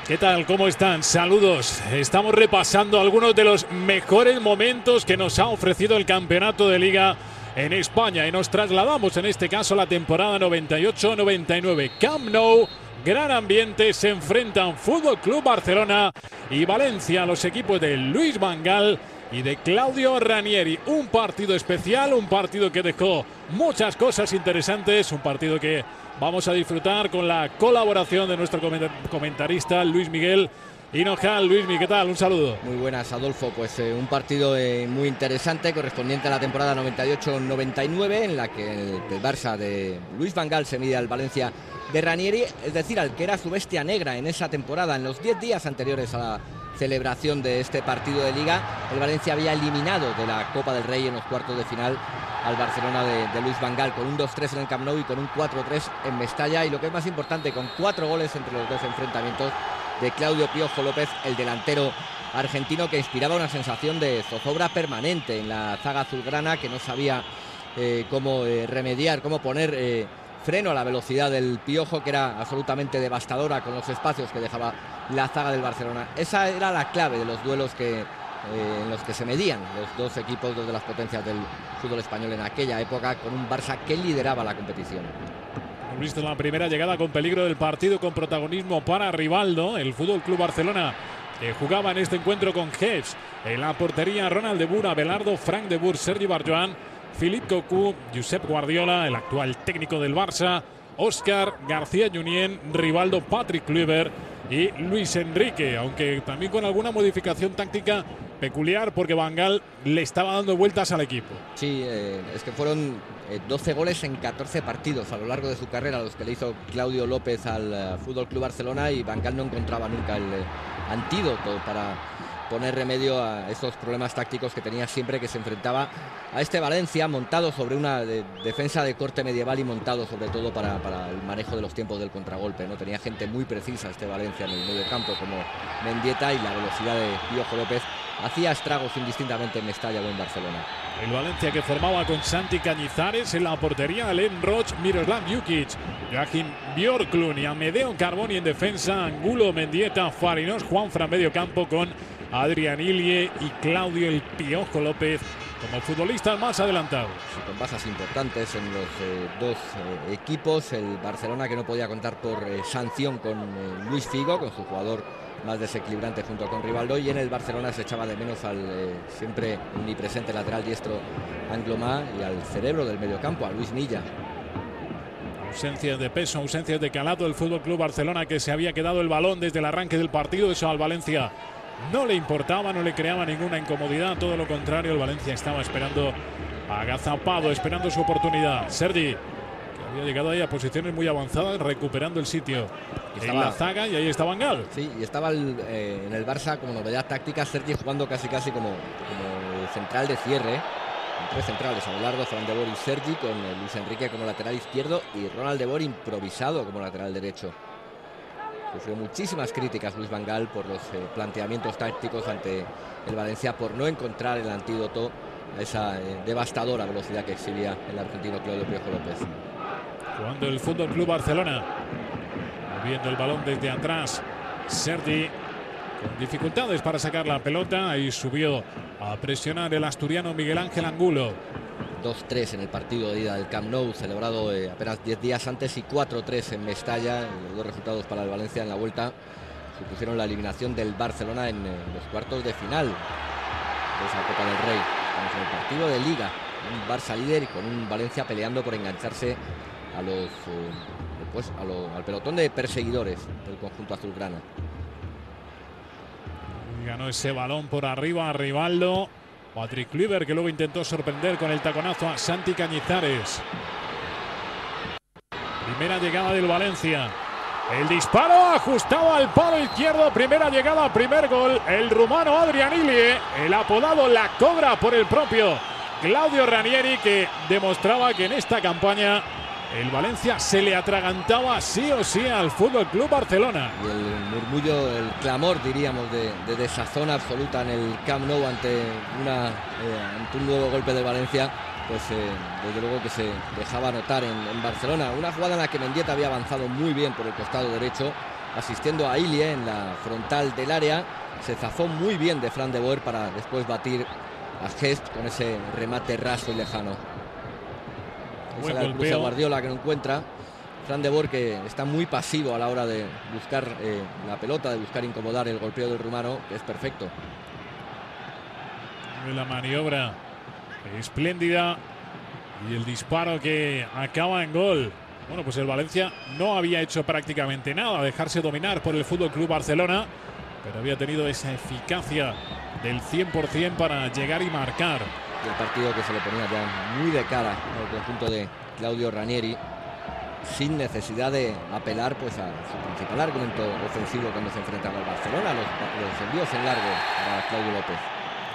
¿Qué tal? ¿Cómo están? Saludos. Estamos repasando algunos de los mejores momentos que nos ha ofrecido el campeonato de Liga en España y nos trasladamos en este caso a la temporada 98-99. Camp Nou, gran ambiente, se enfrentan Fútbol Club Barcelona y Valencia, los equipos de Luis Van Gaal y de Claudio Ranieri. Un partido especial, un partido que dejó muchas cosas interesantes, un partido que vamos a disfrutar con la colaboración de nuestro comentarista Luis Miguel Hinojal. Luis Miguel, ¿qué tal? Un saludo. Muy buenas, Adolfo. Pues un partido muy interesante, correspondiente a la temporada 98-99, en la que el Barça de Luis Van Gaal se mide al Valencia de Ranieri, es decir, al que era su bestia negra en esa temporada. En los 10 días anteriores a la celebración de este partido de Liga, el Valencia había eliminado de la Copa del Rey en los cuartos de final al Barcelona de Luis Van Gaal, con un 2-3 en el Camp Nou y con un 4-3 en Mestalla, y lo que es más importante, con 4 goles entre los dos enfrentamientos de Claudio Piojo López, el delantero argentino, que inspiraba una sensación de zozobra permanente en la zaga azulgrana, que no sabía cómo remediar, cómo poner freno a la velocidad del Piojo, que era absolutamente devastadora con los espacios que dejaba la zaga del Barcelona. Esa era la clave de los duelos en los que se medían los dos equipos, dos de las potencias del fútbol español en aquella época, con un Barça que lideraba la competición. Hemos visto la primera llegada con peligro del partido, con protagonismo para Rivaldo. El Fútbol Club Barcelona jugaba en este encuentro con Geps en la portería: Ronald de Boer, Abelardo, Frank de Boer, Sergi Barjoan, Philippe Cocu, Josep Guardiola, el actual técnico del Barça, Óscar García Junyent, Rivaldo, Patrick Kluivert y Luis Enrique, aunque también con alguna modificación táctica peculiar, porque Van Gaal le estaba dando vueltas al equipo. Sí, es que fueron 12 goles en 14 partidos a lo largo de su carrera los que le hizo Claudio López al Fútbol Club Barcelona, y Van Gaal no encontraba nunca el antídoto para poner remedio a esos problemas tácticos que tenía siempre que se enfrentaba a este Valencia, montado sobre una defensa de corte medieval y montado sobre todo para el manejo de los tiempos del contragolpe, ¿no? Tenía gente muy precisa este Valencia en el medio campo, como Mendieta, y la velocidad de Piojo López hacía estragos indistintamente en Mestalla o en Barcelona. El Valencia, que formaba con Santi Cañizares en la portería, Alen Roch, Miroslav Jukic, Joachim Björklund y Amedeo Carboni en defensa, Angulo, Mendieta, Fariñós, Juanfran medio campo, con Adrián Ilie y Claudio el Piojo López como futbolistas más adelantados. Sí, con bajas importantes en los dos equipos. El Barcelona, que no podía contar por sanción con Luis Figo, con su jugador más desequilibrante junto con Rivaldo, y en el Barcelona se echaba de menos al siempre omnipresente lateral diestro Anglomá y al cerebro del mediocampo, a Luis Milla. Ausencias de peso, ausencias de calado del Fútbol Club Barcelona, que se había quedado el balón desde el arranque del partido. Eso al Valencia no le importaba, no le creaba ninguna incomodidad, todo lo contrario. El Valencia estaba esperando, agazapado, esperando su oportunidad. Sergi, que había llegado ahí a posiciones muy avanzadas, recuperando el sitio en la zaga, y ahí está Van Gaal. Sí, y estaba en el Barça como novedad táctica Sergi jugando casi como central de cierre, con 3 centrales: Abelardo, Frank de Boer y Sergi, con Luis Enrique como lateral izquierdo y Ronald de Boer improvisado como lateral derecho. Sufrió muchísimas críticas Luis Van Gaal por los planteamientos tácticos ante el Valencia, por no encontrar el antídoto a esa devastadora velocidad que exhibía el argentino Claudio Piojo López. Jugando el Fútbol Club Barcelona, moviendo el balón desde atrás, Sergi con dificultades para sacar la pelota. Ahí subió a presionar el asturiano Miguel Ángel Angulo. 2-3 en el partido de ida del Camp Nou, celebrado apenas 10 días antes, y 4-3 en Mestalla. Los dos resultados para el Valencia en la vuelta supusieron la eliminación del Barcelona en los cuartos de final de esa Copa del Rey. Estamos en el partido de Liga, un Barça líder y con un Valencia peleando por engancharse al pelotón de perseguidores del conjunto azulgrana. Ganó ese balón por arriba a Rivaldo. Patrick Kluivert, que luego intentó sorprender con el taconazo a Santi Cañizares. Primera llegada del Valencia. El disparo ajustado al palo izquierdo. Primera llegada, primer gol. El rumano Adrián Ilie, el apodado La Cobra por el propio Claudio Ranieri, que demostraba que en esta campaña el Valencia se le atragantaba sí o sí al Fútbol Club Barcelona. Y el murmullo, el clamor, diríamos, de desazón absoluta en el Camp Nou ante un nuevo golpe del Valencia, pues desde luego que se dejaba notar en Barcelona. Una jugada en la que Mendieta había avanzado muy bien por el costado derecho, asistiendo a Ilie en la frontal del área. Se zafó muy bien de Fran de Boer para después batir a Hest con ese remate raso y lejano. Buen Esa golpeo. Guardiola que no encuentra. Fran de Boer, que está muy pasivo a la hora de buscar la pelota, de buscar incomodar el golpeo del rumano, que es perfecto. La maniobra espléndida y el disparo que acaba en gol. Bueno, pues el Valencia no había hecho prácticamente nada, dejarse dominar por el Fútbol Club Barcelona, pero había tenido esa eficacia del 100% para llegar y marcar. Y el partido que se le ponía ya muy de cara al conjunto de Claudio Ranieri, sin necesidad de apelar pues a su principal argumento ofensivo cuando se enfrentaba al Barcelona, los envíos en largo para Claudio López.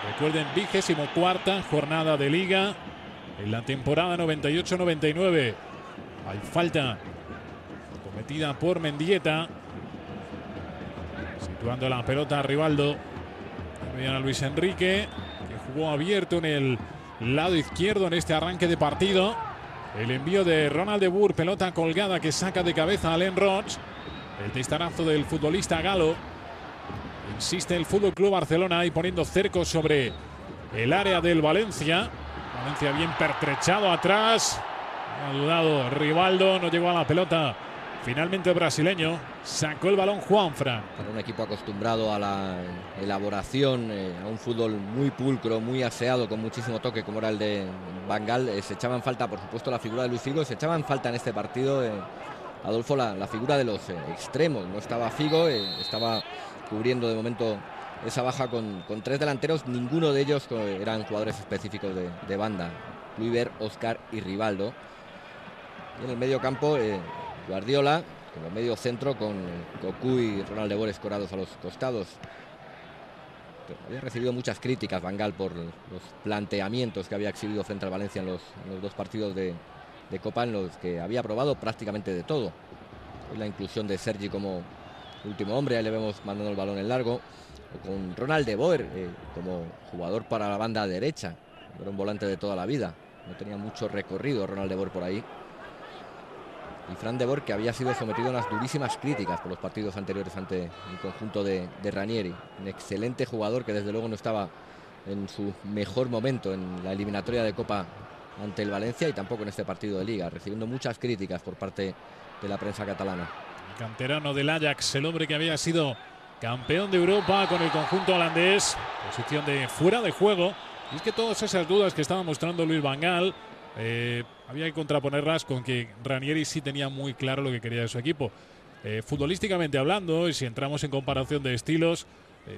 Recuerden, 24ª jornada de Liga en la temporada 98-99. Hay falta cometida por Mendieta, situando la pelota a Rivaldo. Veían a Luis Enrique, que jugó abierto en el lado izquierdo en este arranque de partido. El envío de Ronald de Boer, pelota colgada que saca de cabeza a Alain Roig. El testarazo del futbolista galo. Insiste el Fútbol Club Barcelona ahí poniendo cerco sobre el área del Valencia. Valencia bien pertrechado atrás. Ha dudado Rivaldo, no llegó a la pelota. Finalmente el brasileño sacó el balón Juanfran. Para un equipo acostumbrado a la elaboración, a un fútbol muy pulcro, muy aseado, con muchísimo toque, como era el de Van Gaal, se echaban falta, por supuesto, la figura de Luis Figo. Se echaban falta en este partido, Adolfo, la figura de los extremos. No estaba Figo, estaba cubriendo de momento esa baja con tres delanteros. Ninguno de ellos eran jugadores específicos de banda. Kluivert, Oscar y Rivaldo. Y en el medio campo, Guardiola como medio centro, con Cocu y Ronald de Boer escorados a los costados. Pero había recibido muchas críticas Van Gaal por los planteamientos que había exhibido frente al Valencia en los dos partidos de Copa, en los que había probado prácticamente de todo. Hoy la inclusión de Sergi como último hombre, ahí le vemos mandando el balón en largo, o con Ronald de Boer como jugador para la banda derecha. Era un volante de toda la vida, no tenía mucho recorrido Ronald de Boer por ahí. Y Fran de Boer, que había sido sometido a unas durísimas críticas por los partidos anteriores ante el conjunto de Ranieri. Un excelente jugador que desde luego no estaba en su mejor momento en la eliminatoria de Copa ante el Valencia y tampoco en este partido de Liga, recibiendo muchas críticas por parte de la prensa catalana. El canterano del Ajax, el hombre que había sido campeón de Europa con el conjunto holandés, posición de fuera de juego. Y es que todas esas dudas que estaba mostrando Luis Van Gaal, había que contraponerlas con que Ranieri sí tenía muy claro lo que quería de su equipo. Futbolísticamente hablando, y si entramos en comparación de estilos,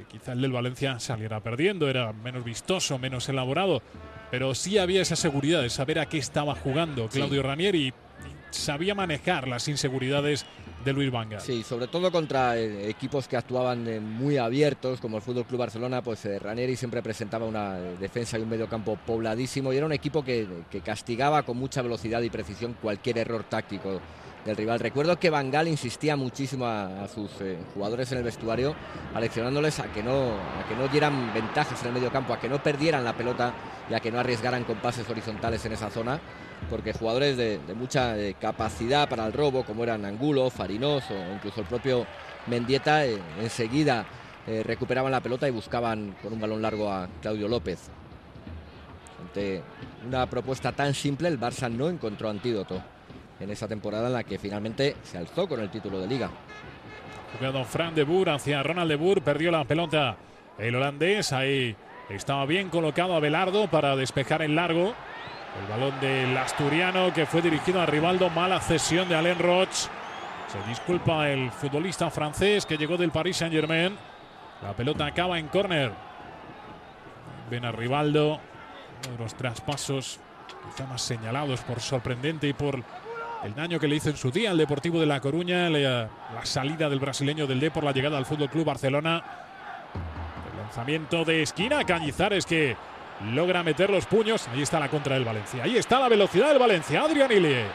quizá el del Valencia saliera perdiendo, era menos vistoso, menos elaborado, pero sí había esa seguridad de saber a qué estaba jugando Claudio Ranieri y sabía manejar las inseguridades de Luis Van Gaal. Sí, sobre todo contra equipos que actuaban muy abiertos, como el Fútbol Club Barcelona. Pues Ranieri siempre presentaba una defensa y un mediocampo pobladísimo, y era un equipo que castigaba con mucha velocidad y precisión cualquier error táctico del rival. Recuerdo que Van Gaal insistía muchísimo a sus jugadores en el vestuario, aleccionándoles a que no dieran ventajas en el mediocampo, a que no perdieran la pelota y a que no arriesgaran con pases horizontales en esa zona, porque jugadores de mucha capacidad para el robo, como eran Angulo, Farinós o incluso el propio Mendieta, enseguida recuperaban la pelota y buscaban con un balón largo a Claudio López. Ante una propuesta tan simple, el Barça no encontró antídoto en esa temporada en la que finalmente se alzó con el título de Liga. Jugado Fran de Boer hacia Ronald de Boer, perdió la pelota el holandés, ahí estaba bien colocado Abelardo para despejar en largo. El balón del asturiano que fue dirigido a Rivaldo, mala cesión de Alain Roig. Se disculpa el futbolista francés que llegó del Paris Saint-Germain. La pelota acaba en córner. Ven a Rivaldo, uno de los traspasos quizá más señalados por sorprendente y por el daño que le hizo en su día al Deportivo de La Coruña, la salida del brasileño del Depor, la llegada al Fútbol Club Barcelona. El lanzamiento de esquina, Cañizares que logra meter los puños. Ahí está la contra del Valencia. Ahí está la velocidad del Valencia. Adrián Ilie.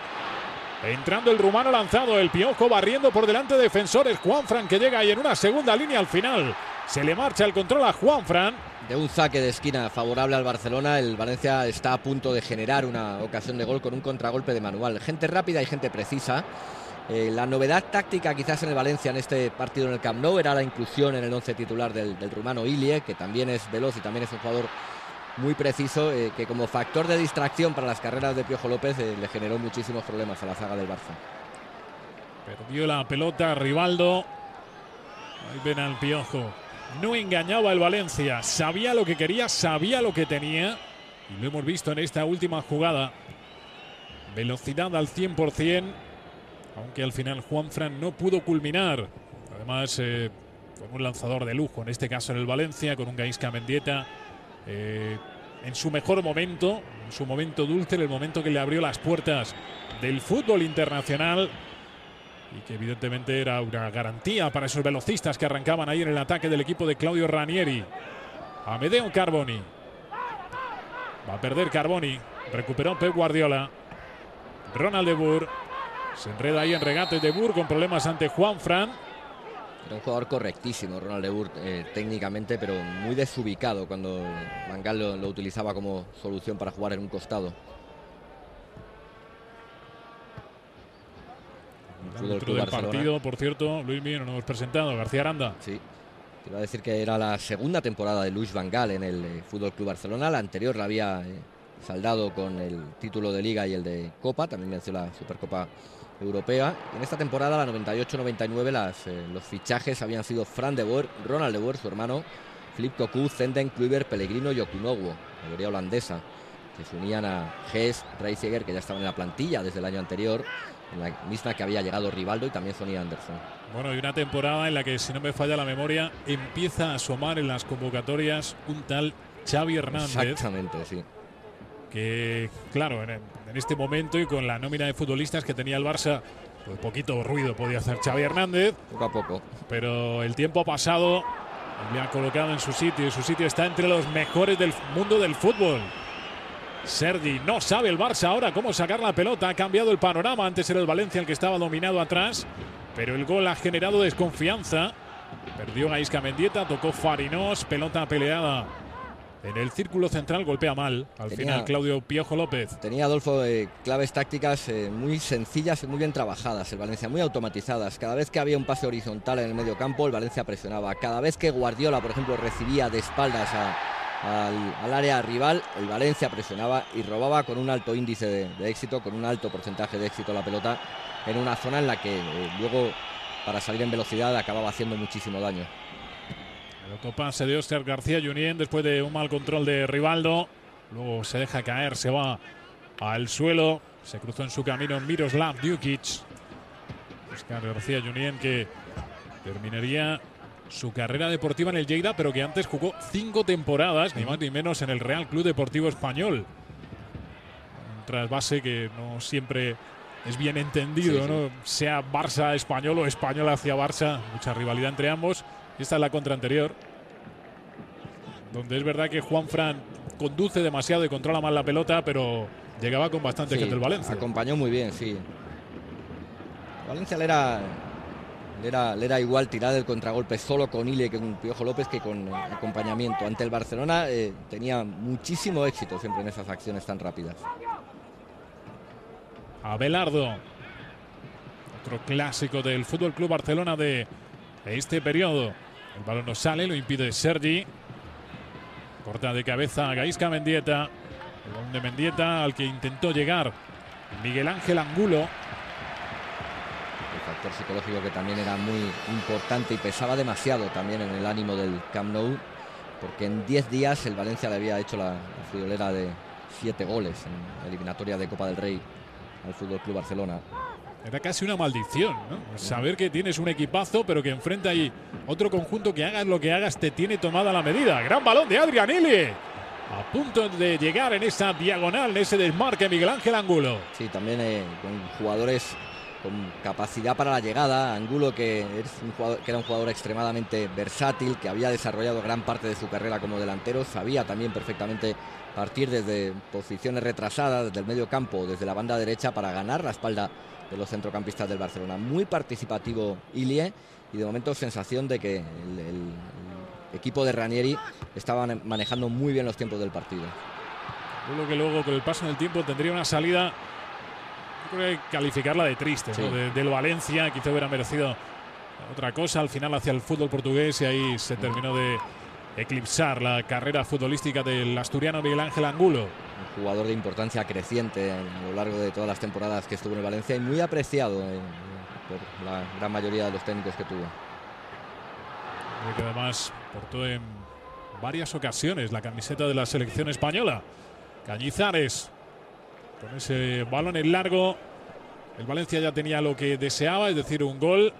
Entrando el rumano lanzado. El Piojo barriendo por delante de defensores. Juanfran que llega ahí en una segunda línea al final. Se le marcha el control a Juanfran. De un saque de esquina favorable al Barcelona, el Valencia está a punto de generar una ocasión de gol con un contragolpe de Manual. Gente rápida y gente precisa. La novedad táctica quizás en el Valencia en este partido en el Camp Nou era la inclusión en el 11 titular del rumano Ilie, que también es veloz y también es un jugador muy preciso, que como factor de distracción para las carreras de Piojo López le generó muchísimos problemas a la zaga del Barça. Perdió la pelota Rivaldo. Ahí ven al Piojo. No engañaba el Valencia, sabía lo que quería, sabía lo que tenía, y lo hemos visto en esta última jugada. Velocidad al 100%, aunque al final Juanfran no pudo culminar. Además, con un lanzador de lujo, en este caso en el Valencia, con un Gaizka Mendieta en su mejor momento, en su momento dulce, en el momento que le abrió las puertas del fútbol internacional, y que evidentemente era una garantía para esos velocistas que arrancaban ahí en el ataque del equipo de Claudio Ranieri. Amedeo Carboni. Va a perder Carboni. Recuperó Pep Guardiola. Ronald de Boer. Se enreda ahí en regates de Boer con problemas ante Juanfran. Era un jugador correctísimo, Ronald de Boer, técnicamente, pero muy desubicado cuando Van Gaal lo utilizaba como solución para jugar en un costado. Dentro del partido, por cierto, Luis Mío, nos hemos presentado, García Aranda. Sí, te iba a decir que era la segunda temporada de Luis Van Gaal en el Fútbol Club Barcelona. La anterior la había saldado con el título de Liga y el de Copa, también venció la Supercopa Europea. En esta temporada, la 98-99, los fichajes habían sido Fran de Boer, Ronald de Boer, su hermano, Flip Cocu, Zenden, Kluivert, Pellegrino y Okunowo, mayoría holandesa, que se unían a Hess, Reisiger, que ya estaban en la plantilla desde el año anterior, en la misma que había llegado Rivaldo y también Sonny Anderson. Bueno, y una temporada en la que, si no me falla la memoria, empieza a asomar en las convocatorias un tal Xavi Hernández. Exactamente, sí. Que, claro, en este momento y con la nómina de futbolistas que tenía el Barça, pues poquito ruido podía hacer Xavi Hernández. Poco a poco. Pero el tiempo ha pasado, le ha colocado en su sitio, y su sitio está entre los mejores del mundo del fútbol. Sergi, no sabe el Barça ahora cómo sacar la pelota. Ha cambiado el panorama. Antes era el Valencia el que estaba dominado atrás, pero el gol ha generado desconfianza. Perdió Gaizka Mendieta, tocó Farinós, pelota peleada en el círculo central, golpea mal. Al final Claudio Piojo López. Tenía Adolfo claves tácticas muy sencillas y muy bien trabajadas. El Valencia muy automatizadas. Cada vez que había un pase horizontal en el medio campo, el Valencia presionaba. Cada vez que Guardiola, por ejemplo, recibía de espaldas al área rival, el Valencia presionaba y robaba con un alto índice de éxito, con un alto porcentaje de éxito la pelota, en una zona en la que luego, para salir en velocidad, acababa haciendo muchísimo daño. El autopase de Óscar García Junyent después de un mal control de Rivaldo. Luego se deja caer, se va al suelo. Se cruzó en su camino Miroslav Djukic. Óscar García Junyent, que terminaría su carrera deportiva en el Lleida, pero que antes jugó 5 temporadas, ni más ni menos, en el Real Club Deportivo Español. Un trasvase que no siempre es bien entendido, sí, ¿no? Sea Barça español o español hacia Barça, mucha rivalidad entre ambos. Esta es la contra anterior, donde es verdad que Juanfran conduce demasiado y controla mal la pelota, pero llegaba con bastante gente el Valencia. Acompañó muy bien, sí. Valencia le era igual tirar el contragolpe solo con Ilie que con Piojo López que con acompañamiento. Ante el Barcelona tenía muchísimo éxito siempre en esas acciones tan rápidas. Abelardo, otro clásico del Fútbol Club Barcelona de este periodo. El balón no sale, lo impide Sergi. Corta de cabeza a Gaizka Mendieta. El balón de Mendieta al que intentó llegar Miguel Ángel Angulo. El factor psicológico que también era muy importante y pesaba demasiado también en el ánimo del Camp Nou, porque en 10 días el Valencia le había hecho la friolera de 7 goles en la eliminatoria de Copa del Rey al Fútbol Club Barcelona. Era casi una maldición, ¿no? Saber que tienes un equipazo, pero que enfrenta ahí otro conjunto que hagas lo que hagas te tiene tomada la medida. Gran balón de Adrián Ilie. A punto de llegar en esa diagonal, en ese desmarque, Miguel Ángel Angulo. Sí, también con jugadores con capacidad para la llegada. Angulo, que era un jugador extremadamente versátil, que había desarrollado gran parte de su carrera como delantero, sabía también perfectamente partir desde posiciones retrasadas, desde el medio campo, desde la banda derecha, para ganar la espalda de los centrocampistas del Barcelona. Muy participativo Ilie, y de momento sensación de que el equipo de Ranieri estaba manejando muy bien los tiempos del partido. Yo creo que luego, con el paso del tiempo, tendría una salida creo que hay que calificarla de triste, sí, ¿no? Del Valencia, quizá hubiera merecido otra cosa al final hacia el fútbol portugués, y ahí se terminó de eclipsar la carrera futbolística del asturiano Miguel Ángel Angulo. Un jugador de importancia creciente a lo largo de todas las temporadas que estuvo en el Valencia y muy apreciado por la gran mayoría de los técnicos que tuvo. Que además portó en varias ocasiones la camiseta de la selección española. Cañizares con ese balón en largo. El Valencia ya tenía lo que deseaba, es decir, un gol,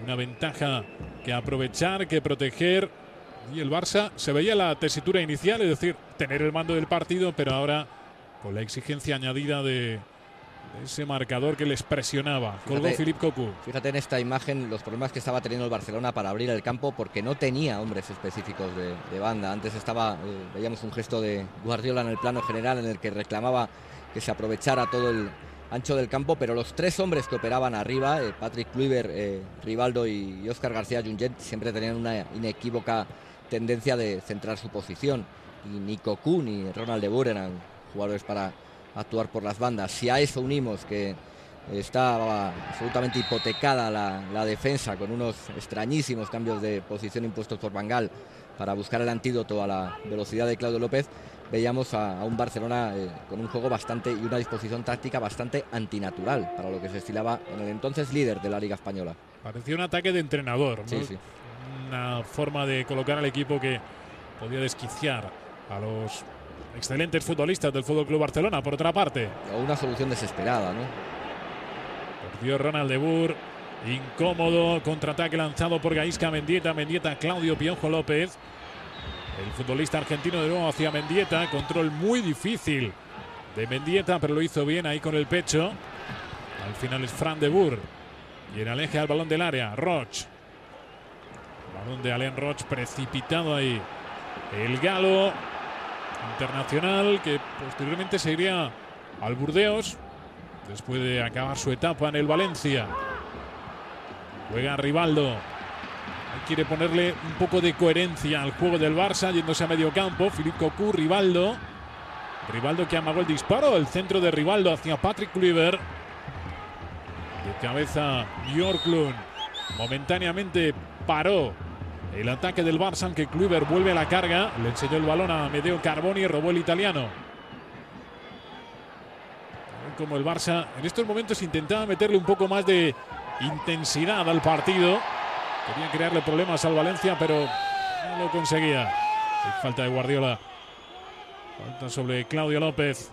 una ventaja que aprovechar, que proteger. Y el Barça se veía la tesitura inicial, es decir, tener el mando del partido, pero ahora con la exigencia añadida de ese marcador que les presionaba. Colgó Philippe Cocu. Fíjate en esta imagen los problemas que estaba teniendo el Barcelona para abrir el campo, porque no tenía hombres específicos de banda. Antes veíamos un gesto de Guardiola en el plano general en el que reclamaba que se aprovechara todo el ancho del campo, pero los tres hombres que operaban arriba, Patrick Kluivert, Rivaldo y Óscar García Junyent, siempre tenían una inequívoca tendencia de centrar su posición, y ni Cocu ni Ronald de Boer eran jugadores para actuar por las bandas. Si a eso unimos que estaba absolutamente hipotecada la defensa con unos extrañísimos cambios de posición impuestos por Van Gaal para buscar el antídoto a la velocidad de Claudio López, veíamos a un Barcelona con un juego bastante y una disposición táctica bastante antinatural para lo que se estilaba en el entonces líder de la Liga Española. Parecía un ataque de entrenador, ¿no? Sí, sí. Una forma de colocar al equipo que podía desquiciar a los excelentes futbolistas del FC Barcelona, por otra parte. O una solución desesperada, ¿no? Perdió Ronald de Boer, incómodo, contraataque lanzado por Gaisca Mendieta, Claudio Piojo López. El futbolista argentino de nuevo hacia Mendieta, control muy difícil de Mendieta, pero lo hizo bien ahí con el pecho. Al final es Fran de Boer, y en aleja el balón del área, Roch. Balón de Alain Roch precipitado ahí. El galo internacional que posteriormente se iría al Burdeos después de acabar su etapa en el Valencia. Juega Rivaldo. Quiere ponerle un poco de coherencia al juego del Barça, yéndose a medio campo. Philippe Cocu, Rivaldo. Rivaldo que amagó el disparo. El centro de Rivaldo hacia Patrick Kluivert. De cabeza Björklund. Momentáneamente paró el ataque del Barça, aunque Kluivert vuelve a la carga. Le enseñó el balón a Medeo Carboni y robó el italiano. Como el Barça en estos momentos intentaba meterle un poco más de intensidad al partido. Quería crearle problemas al Valencia, pero no lo conseguía. Hay falta de Guardiola. Falta sobre Claudio López.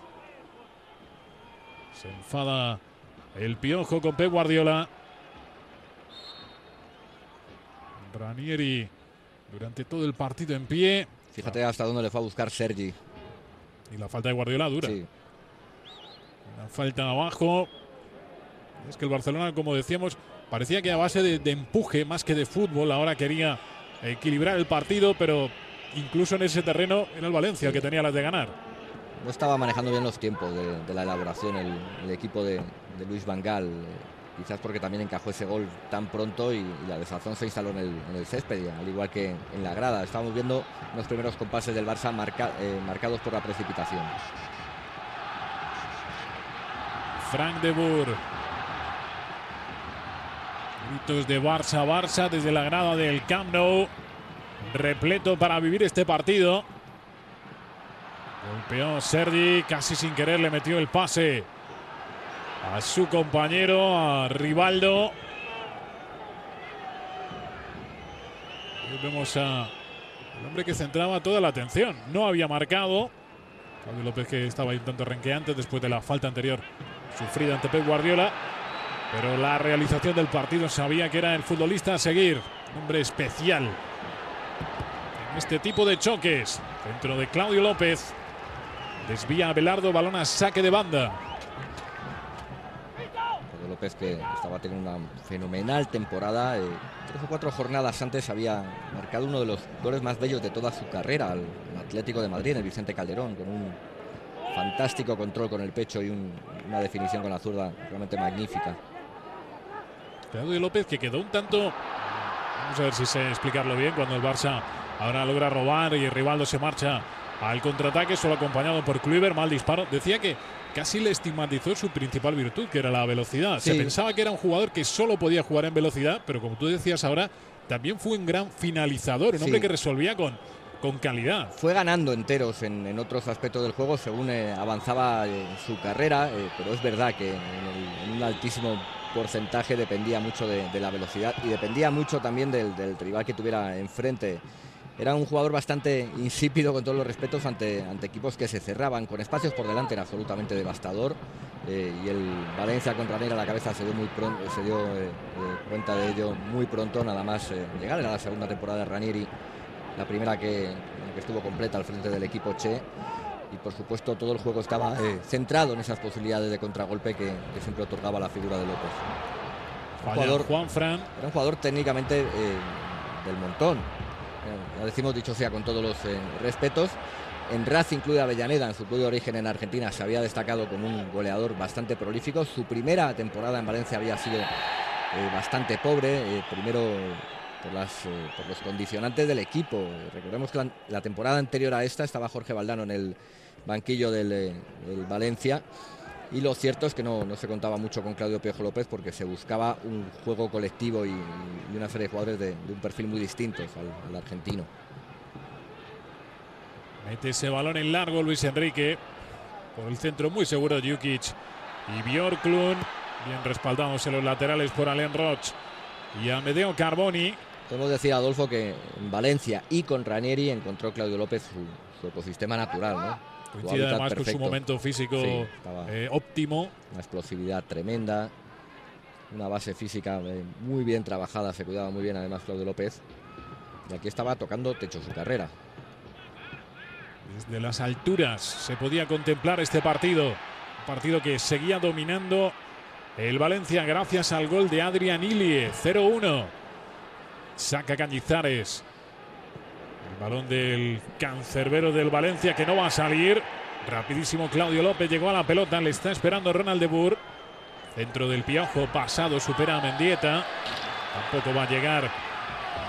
Se enfada el Piojo con Pep Guardiola. Ranieri durante todo el partido en pie. Fíjate hasta dónde le fue a buscar Sergi. Y la falta de Guardiola dura. Sí. La falta abajo. Es que el Barcelona, como decíamos, parecía que a base de empuje más que de fútbol. Ahora quería equilibrar el partido, pero incluso en ese terreno era el Valencia el que tenía las de ganar. No estaba manejando bien los tiempos de la elaboración el equipo de Luis Van Gaal. Quizás porque también encajó ese gol tan pronto y la desazón se instaló en el césped, al igual que en la grada. Estábamos viendo los primeros compases del Barça marcados por la precipitación. Frank de Boer. Gritos de Barça, Barça desde la grada del Camp Nou. Repleto para vivir este partido. Golpeó Sergi, casi sin querer le metió el pase a su compañero, a Rivaldo. Y vemos al hombre que centraba toda la atención. No había marcado. Claudio López, que estaba ahí un tanto renqueante después de la falta anterior sufrida ante Pep Guardiola. Pero la realización del partido sabía que era el futbolista a seguir. Un hombre especial en este tipo de choques. Centro de Claudio López. Desvía a Belardo, balón a saque de banda. Claudio López, que estaba teniendo una fenomenal temporada. 3 o 4 jornadas antes había marcado uno de los goles más bellos de toda su carrera al Atlético de Madrid, en el Vicente Calderón, con un fantástico control con el pecho y una definición con la zurda realmente magnífica. Claudio López, que quedó un tanto, vamos a ver si sé explicarlo bien, cuando el Barça ahora logra robar y Rivaldo se marcha al contraataque, solo acompañado por Kluivert, mal disparo. Decía que casi le estigmatizó su principal virtud, que era la velocidad. Sí. Se pensaba que era un jugador que solo podía jugar en velocidad, pero como tú decías ahora, también fue un gran finalizador, un hombre que resolvía con calidad. Fue ganando enteros en otros aspectos del juego según avanzaba su carrera, pero es verdad que en un altísimo porcentaje dependía mucho de la velocidad y dependía mucho también del rival que tuviera enfrente. Era un jugador bastante insípido, con todos los respetos, ante equipos que se cerraban con espacios por delante, era absolutamente devastador. Y el Valencia con Ranieri a la cabeza se dio cuenta de ello muy pronto, nada más llegar. Era la segunda temporada de Ranieri, la primera que estuvo completa al frente del equipo Che. Y por supuesto todo el juego estaba centrado en esas posibilidades de contragolpe que siempre otorgaba la figura de López. Juanfran. Era un jugador técnicamente del montón. Ya decimos, dicho sea con todos los respetos. En Racing Club de Avellaneda, en su club de origen en Argentina, se había destacado como un goleador bastante prolífico. Su primera temporada en Valencia había sido bastante pobre, primero por los condicionantes del equipo. Recordemos que la temporada anterior a esta estaba Jorge Valdano en el banquillo del Valencia, y lo cierto es que no se contaba mucho con Claudio Piojo López, porque se buscaba un juego colectivo y una serie de jugadores de un perfil muy distintos al argentino. Mete ese balón en largo Luis Enrique, por el centro muy seguro Jukic y Björklund, bien respaldados en los laterales por Alain Roch y Amedeo Carboni. Podemos decir, Adolfo, que en Valencia y con Ranieri encontró Claudio López su ecosistema natural, ¿no? Coincide además con su momento físico óptimo. Una explosividad tremenda, una base física muy bien trabajada, se cuidaba muy bien además Claudio López. Y aquí estaba tocando techo su carrera. Desde las alturas se podía contemplar este partido. Un partido que seguía dominando el Valencia gracias al gol de Adrián Ilie. 0-1. Saca Cañizares. El balón del cancerbero del Valencia, que no va a salir. Rapidísimo Claudio López llegó a la pelota. Le está esperando Ronald de Boer. Dentro del Piojo pasado supera a Mendieta. Tampoco va a llegar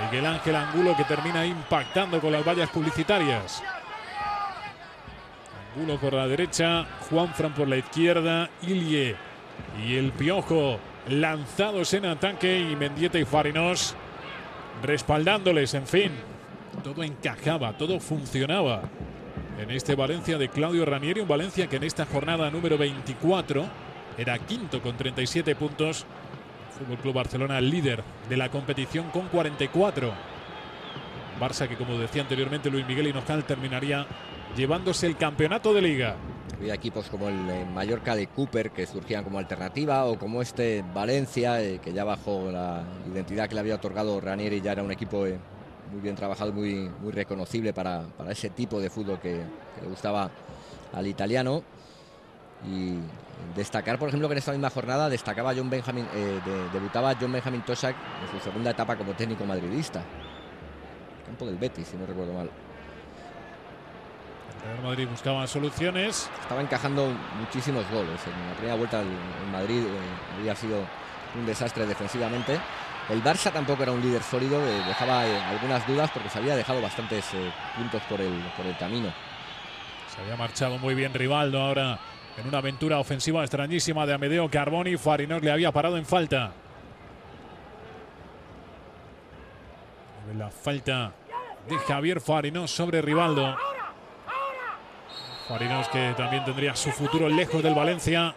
Miguel Ángel Angulo, que termina impactando con las vallas publicitarias. Angulo por la derecha, Juanfran por la izquierda, Ilie y el Piojo lanzados en ataque, y Mendieta y Fariñós respaldándoles. En fin, todo encajaba, todo funcionaba en este Valencia de Claudio Ranieri. Un Valencia que en esta jornada número 24 era quinto con 37 puntos. Fútbol Club Barcelona, líder de la competición con 44. Barça que, como decía anteriormente Luis Miguel Hinojal, terminaría llevándose el campeonato de Liga. Había equipos como el Mallorca de Cooper, que surgían como alternativa, o como este Valencia, que ya bajo la identidad que le había otorgado Ranieri ya era un equipo muy bien trabajado, muy reconocible para ese tipo de fútbol que le gustaba al italiano. Y destacar, por ejemplo, que en esta misma jornada debutaba John Benjamin Tosak en su segunda etapa como técnico madridista. Campo del Betis, si no recuerdo mal. El Real Madrid buscaba soluciones. Estaba encajando muchísimos goles. En la primera vuelta en Madrid había sido un desastre defensivamente. El Barça tampoco era un líder sólido, dejaba algunas dudas porque se había dejado bastantes puntos por el camino. Se había marchado muy bien Rivaldo ahora en una aventura ofensiva extrañísima de Amedeo Carboni. Fariñós le había parado en falta. La falta de Javier Fariñós sobre Rivaldo. Fariñós, que también tendría su futuro lejos del Valencia.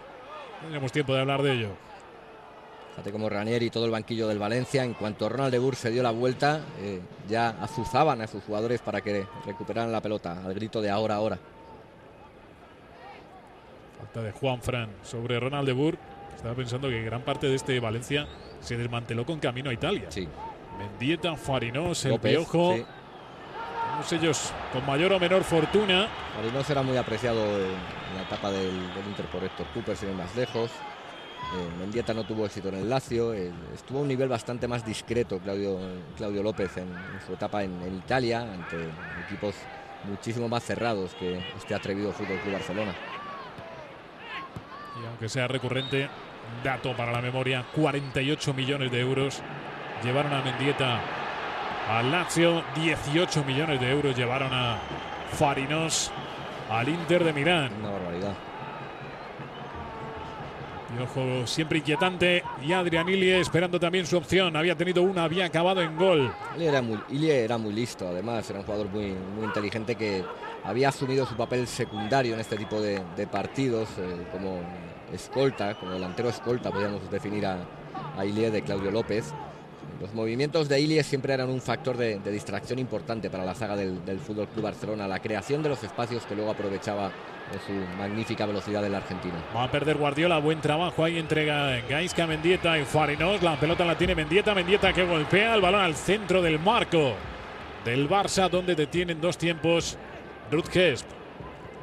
Tendremos tiempo de hablar de ello. Fíjate como Ranieri y todo el banquillo del Valencia, en cuanto Ronald de Boer se dio la vuelta, ya azuzaban a sus jugadores para que recuperaran la pelota, al grito de ahora, ahora. Falta de Juanfran sobre Ronald de Boer. Estaba pensando que gran parte de este Valencia se desmanteló con camino a Italia. Sí. Mendieta, Fariñós, el López, Piojo. sí. Todos ellos con mayor o menor fortuna. Fariñós era muy apreciado en la etapa del Inter por Héctor Cooper, sin ir más lejos. Mendieta no tuvo éxito en el Lazio. Estuvo a un nivel bastante más discreto Claudio López en su etapa en Italia, ante equipos muchísimo más cerrados que este atrevido Fútbol Club Barcelona. Y aunque sea recurrente, dato para la memoria: 48 millones de euros llevaron a Mendieta al Lazio, 18 millones de euros llevaron a Fariñós al Inter de Milán. Una barbaridad. Piojo siempre inquietante y Adrián Ilie esperando también su opción. Había tenido una, había acabado en gol. Ilie era muy listo, además era un jugador muy inteligente que había asumido su papel secundario en este tipo de partidos, como escolta, como delantero escolta, podríamos definir a Ilie de Claudio López. Los movimientos de Ilie siempre eran un factor de distracción importante para la zaga del FC Barcelona, la creación de los espacios que luego aprovechaba con su magnífica velocidad del argentino. Va a perder Guardiola, buen trabajo ahí entre Gaizka, Mendieta y Fariñós. La pelota la tiene Mendieta que golpea el balón al centro del marco del Barça, donde detienen dos tiempos Ruud Gesp.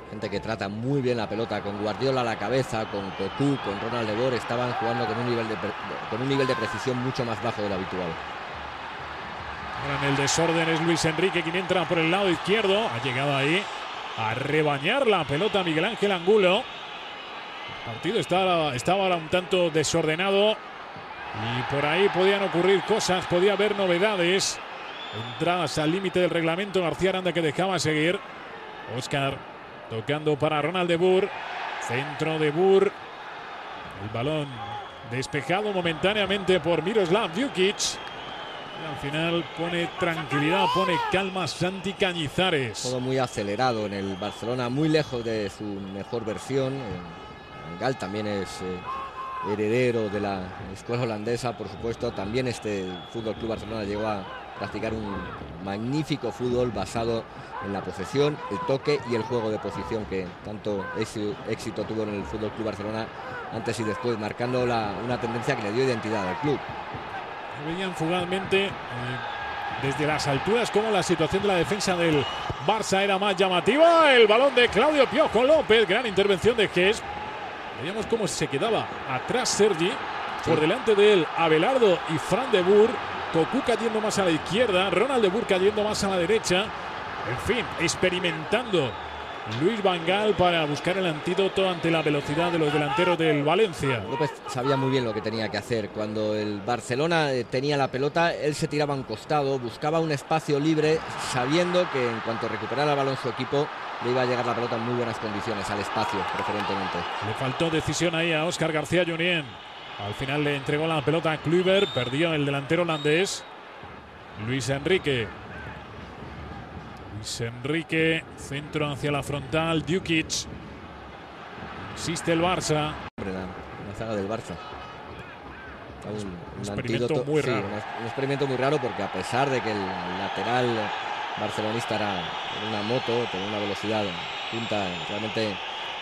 Gente que trata muy bien la pelota, con Guardiola a la cabeza, con Cocu, con Ronald de Boer, estaban jugando con un nivel de precisión mucho más bajo de lo habitual. Ahora en el desorden es Luis Enrique quien entra por el lado izquierdo. Ha llegado ahí a rebañar la pelota Miguel Ángel Angulo. El partido estaba ahora un tanto desordenado y por ahí podían ocurrir cosas, podía haber novedades. Entradas al límite del reglamento. García Aranda que dejaba seguir. Óscar tocando para Ronald de Boer. Centro de Boer. El balón despejado momentáneamente por Miroslav Djukic. Y al final pone tranquilidad, pone calma Santi Cañizares. Todo muy acelerado en el Barcelona, muy lejos de su mejor versión. Van Gaal también es heredero de la escuela holandesa, por supuesto. También este FC Barcelona llegó a practicar un magnífico fútbol basado en la posesión, el toque y el juego de posición, que tanto éxito tuvo en el FC Barcelona antes y después, marcando una tendencia que le dio identidad al club. Veían fugazmente desde las alturas como la situación de la defensa del Barça era más llamativa. El balón de Claudio Piojo López, gran intervención de Gesp. Veíamos cómo se quedaba atrás Sergi, por delante de él Abelardo y Fran de Boer. Cocu cayendo más a la izquierda, Ronald de Boer cayendo más a la derecha. En fin, experimentando Luis Van Gaal para buscar el antídoto ante la velocidad de los delanteros del Valencia. López sabía muy bien lo que tenía que hacer. Cuando el Barcelona tenía la pelota, él se tiraba a un costado, buscaba un espacio libre, sabiendo que en cuanto recuperara el balón su equipo, le iba a llegar la pelota en muy buenas condiciones, al espacio preferentemente. Le faltó decisión ahí a Óscar García Junyent. Al final le entregó la pelota a Kluivert, perdió el delantero holandés. Luis Enrique, centro hacia la frontal, Djukic. Insiste el Barça. La zaga del Barça. Un experimento muy raro. Un experimento muy raro, porque a pesar de que el lateral barcelonista era una moto, tenía una velocidad punta realmente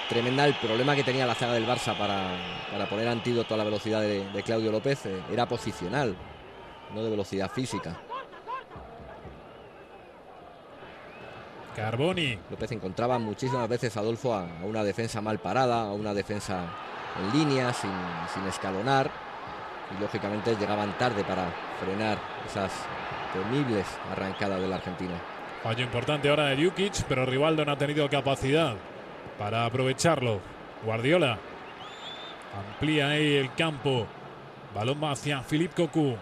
tremenda, el problema que tenía la zaga del Barça para poner antídoto a la velocidad de Claudio López era posicional, no de velocidad física. Carboni. López encontraba muchísimas veces, Adolfo, a una defensa mal parada, a una defensa en línea, sin escalonar, y lógicamente llegaban tarde para frenar esas temibles arrancadas del argentino. Fallo importante ahora de Djukic, pero Rivaldo no ha tenido capacidad para aprovecharlo. Guardiola amplía ahí el campo. Balón va hacia Philippe Cocu.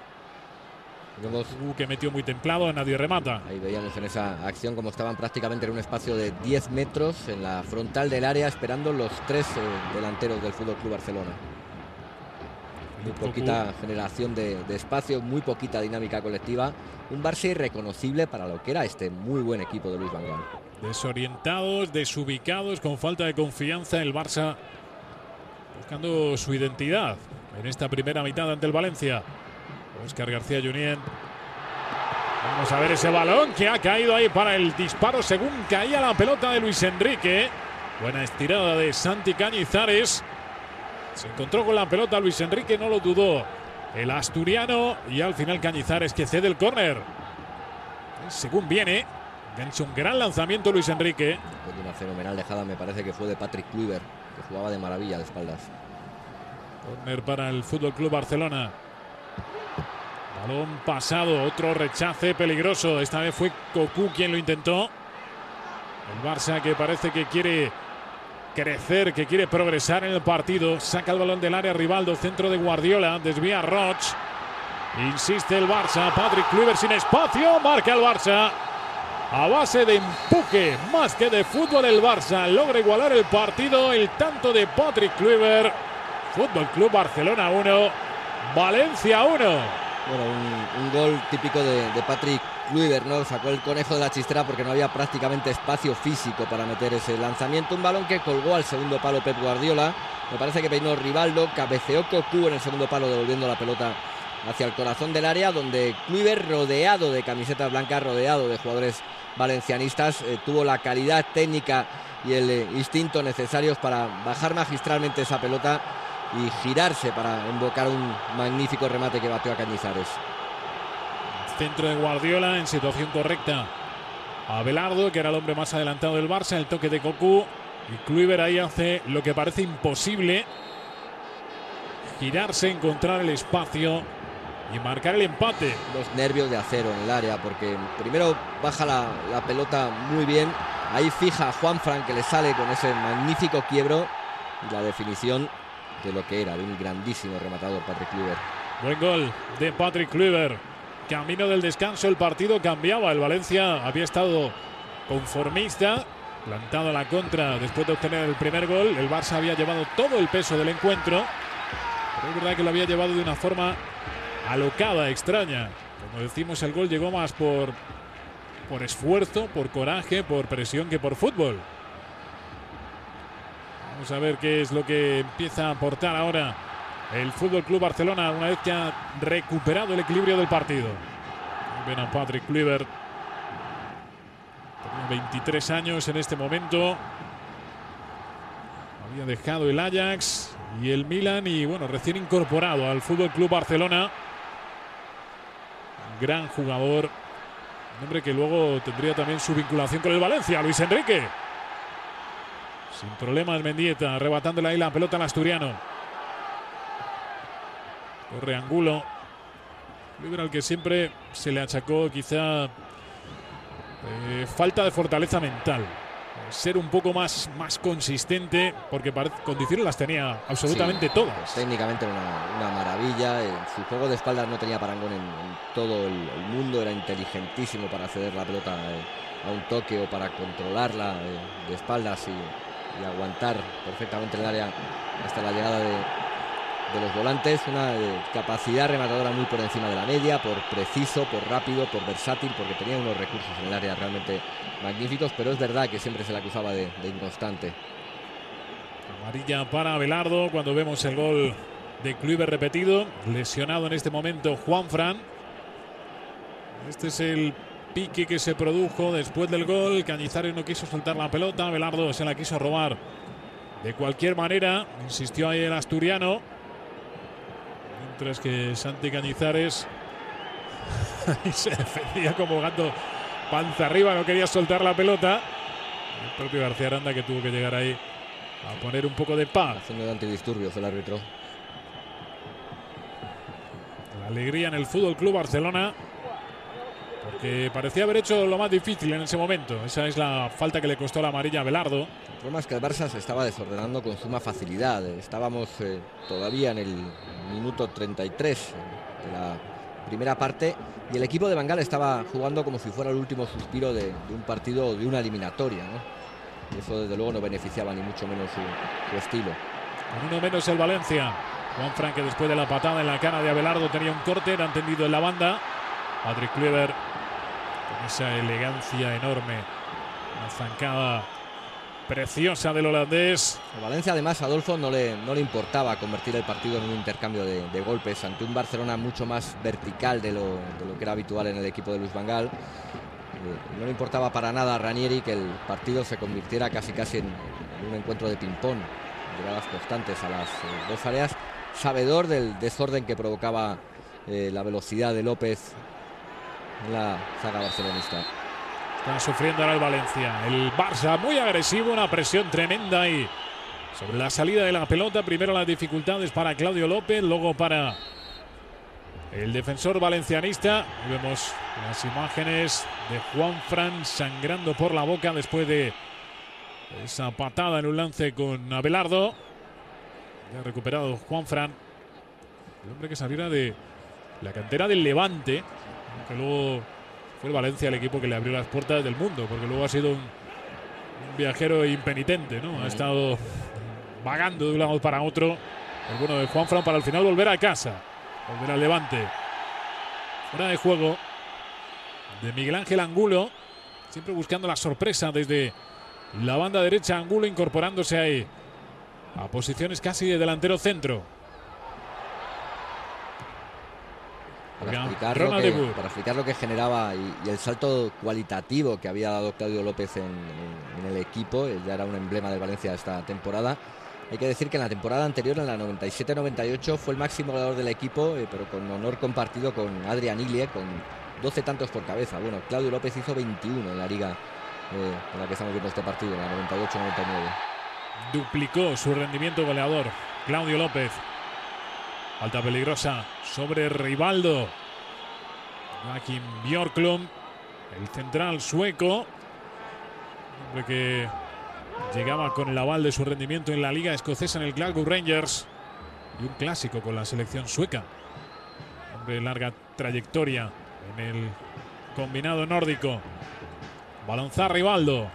Que metió muy templado, nadie remata. Ahí veíamos en esa acción como estaban prácticamente en un espacio de 10 metros en la frontal del área, esperando los tres delanteros del FC Barcelona. Muy poquita generación de espacio, muy poquita dinámica colectiva. Un Barça irreconocible para lo que era este muy buen equipo de Luis Van Gaal. Desorientados, desubicados, con falta de confianza, el Barça buscando su identidad en esta primera mitad ante el Valencia. Óscar García Junyent. Vamos a ver ese balón que ha caído ahí para el disparo según caía la pelota de Luis Enrique. Buena estirada de Santi Cañizares. Se encontró con la pelota Luis Enrique, no lo dudó el asturiano, y al final Cañizares que cede el córner. Según viene, engancha un gran lanzamiento Luis Enrique. Una fenomenal dejada, me parece que fue de Patrick Kluivert, que jugaba de maravilla de espaldas. Córner para el FC Barcelona. Balón pasado, otro rechace peligroso. Esta vez fue Cocu quien lo intentó. El Barça que parece que quiere crecer, que quiere progresar en el partido. Saca el balón del área Rivaldo, centro de Guardiola, desvía Roig. Insiste el Barça, Patrick Kluivert sin espacio, marca el Barça. A base de empuje, más que de fútbol, el Barça logra igualar el partido. El tanto de Patrick Kluivert. Fútbol Club Barcelona 1, Valencia 1. Bueno, un gol típico de Patrick Kluivert, ¿no? Sacó el conejo de la chistera porque no había prácticamente espacio físico para meter ese lanzamiento. Un balón que colgó al segundo palo Pep Guardiola. Me parece que peinó Rivaldo, cabeceó Cocu en el segundo palo, devolviendo la pelota hacia el corazón del área, donde Kluivert, rodeado de camisetas blancas, rodeado de jugadores valencianistas, tuvo la calidad técnica y el instinto necesarios para bajar magistralmente esa pelota y girarse para invocar un magnífico remate que batió a Cañizares. Centro de Guardiola en situación correcta. Abelardo, que era el hombre más adelantado del Barça, el toque de Cocu. Y Kluivert ahí hace lo que parece imposible: girarse, encontrar el espacio y marcar el empate. Los nervios de acero en el área, porque primero baja la pelota muy bien. Ahí fija a Juanfran, que le sale con ese magnífico quiebro. Y la definición de lo que era, de un grandísimo rematador, Patrick Kluivert. Buen gol de Patrick Kluivert. Camino del descanso, el partido cambiaba. El Valencia había estado conformista, plantado a la contra después de obtener el primer gol. El Barça había llevado todo el peso del encuentro, pero es verdad que lo había llevado de una forma alocada, extraña. Como decimos, el gol llegó más por esfuerzo, por coraje, por presión que por fútbol. Vamos a ver qué es lo que empieza a aportar ahora el Fútbol Club Barcelona una vez que ha recuperado el equilibrio del partido. Ven a Patrick Kluivert. Tenía 23 años en este momento. Había dejado el Ajax y el Milan y bueno, recién incorporado al Fútbol Club Barcelona. Un gran jugador. Un hombre que luego tendría también su vinculación con el Valencia, Luis Enrique. Sin problemas Mendieta, arrebatándole ahí la pelota al asturiano. Corre Angulo. Kluivert, al que siempre se le achacó quizá falta de fortaleza mental. Ser un poco más consistente, porque condiciones las tenía absolutamente todas. Técnicamente una maravilla. Su juego de espaldas no tenía parangón en todo el mundo. Era inteligentísimo para ceder la pelota a un toque o para controlarla de espaldas y aguantar perfectamente el área hasta la llegada de los volantes. Una capacidad rematadora muy por encima de la media, por preciso, por rápido, por versátil, porque tenía unos recursos en el área realmente magníficos, pero es verdad que siempre se le acusaba de inconstante. Amarilla para Abelardo cuando vemos el gol de Kluivert repetido. Lesionado en este momento Juanfran. Este es el pique que se produjo después del gol. Cañizares no quiso soltar la pelota, Abelardo se la quiso robar de cualquier manera. Insistió ahí el asturiano, mientras que Santi Cañizares se defendía como gato panza arriba, no quería soltar la pelota. El propio García Aranda, que tuvo que llegar ahí a poner un poco de paz. Haciendo de antidisturbios el árbitro. La alegría en el Fútbol Club Barcelona, porque parecía haber hecho lo más difícil en ese momento. Esa es la falta que le costó la amarilla a Abelardo. El problema es que el Barça se estaba desordenando con suma facilidad. Estábamos todavía en el minuto 33 de la primera parte y el equipo de Van Gaal estaba jugando como si fuera el último suspiro de un partido, de una eliminatoria, ¿no? Y eso desde luego no beneficiaba ni mucho menos su estilo. Con uno menos el Valencia. Juanfran, que después de la patada en la cara de Abelardo tenía un corte, era tendido en la banda. Patrick Kluivert con esa elegancia enorme, una zancada preciosa del holandés. A Valencia, además, Adolfo no le importaba convertir el partido en un intercambio de golpes ante un Barcelona mucho más vertical de lo que era habitual en el equipo de Luis Van Gaal. No le importaba para nada a Ranieri que el partido se convirtiera casi en un encuentro de ping-pong, llegadas constantes a las dos áreas, sabedor del desorden que provocaba la velocidad de López en la saga barcelonista. Está sufriendo ahora el Valencia. El Barça muy agresivo, una presión tremenda ahí sobre la salida de la pelota. Primero las dificultades para Claudio López, luego para el defensor valencianista. Y vemos las imágenes de Juanfran sangrando por la boca después de esa patada en un lance con Abelardo. Ya ha recuperado Juanfran, el hombre que saliera de la cantera del Levante, que luego Fue el Valencia el equipo que le abrió las puertas del mundo, porque luego ha sido un viajero impenitente, ¿no? Ha estado vagando de un lado para otro. El bueno de Juanfran para al final volver a casa, volver al Levante. Fuera de juego de Miguel Ángel Angulo, siempre buscando la sorpresa desde la banda derecha. Angulo incorporándose ahí a posiciones casi de delantero centro. Para explicar lo que generaba y el salto cualitativo que había dado Claudio López en el equipo, ya era un emblema de Valencia esta temporada. Hay que decir que en la temporada anterior, en la 97-98, fue el máximo goleador del equipo, pero con honor compartido con Adrián Ilie, con 12 tantos por cabeza. Bueno, Claudio López hizo 21 en la liga en la que estamos viendo este partido, en la 98-99. Duplicó su rendimiento goleador Claudio López. Falta peligrosa sobre Rivaldo. Joakim Björklund, el central sueco, hombre que llegaba con el aval de su rendimiento en la liga escocesa en el Glasgow Rangers y un clásico con la selección sueca. Hombre de larga trayectoria en el combinado nórdico. Balonzar Rivaldo.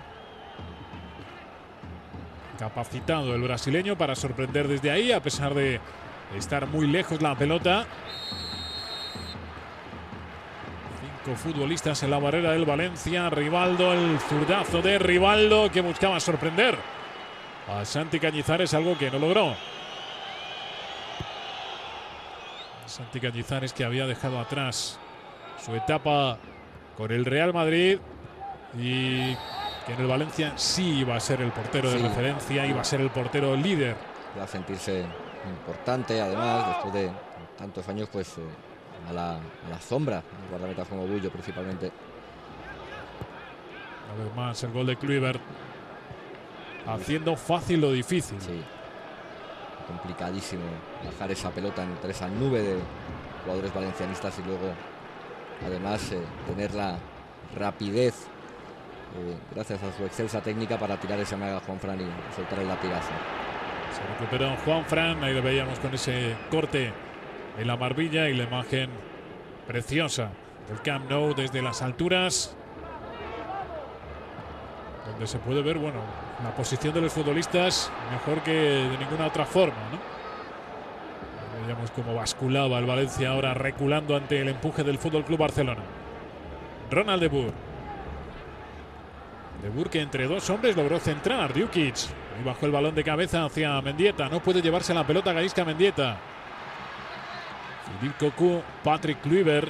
Capacitado el brasileño para sorprender desde ahí, a pesar de estar muy lejos la pelota. 5 futbolistas en la barrera del Valencia. Rivaldo, el zurdazo de Rivaldo que buscaba sorprender a Santi Cañizares, algo que no logró. Santi Cañizares, que había dejado atrás su etapa con el Real Madrid y que en el Valencia sí iba a ser el portero de referencia, iba a ser el portero líder. Va a sentirse importante, además, después de tantos años, pues a la sombra, guardametas como Bullo principalmente. Una vez más el gol de Kluivert, haciendo fácil lo difícil. Sí, complicadísimo bajar esa pelota entre esa nube de jugadores valencianistas y luego además tener la rapidez gracias a su excelsa técnica para tirar ese maga a Juanfran y soltar el latigazo. Se recuperó Juanfran, ahí lo veíamos con ese corte en la barbilla y la imagen preciosa del Camp Nou desde las alturas, donde se puede ver, bueno, la posición de los futbolistas mejor que de ninguna otra forma, ¿no? Veíamos cómo basculaba el Valencia ahora reculando ante el empuje del Fútbol Club Barcelona. Ronald de Boer. De Boer, que entre dos hombres logró centrar. Djukic y bajó el balón de cabeza hacia Mendieta. No puede llevarse la pelota Gaizka Mendieta. Philippe Cocu, Patrick Kluivert,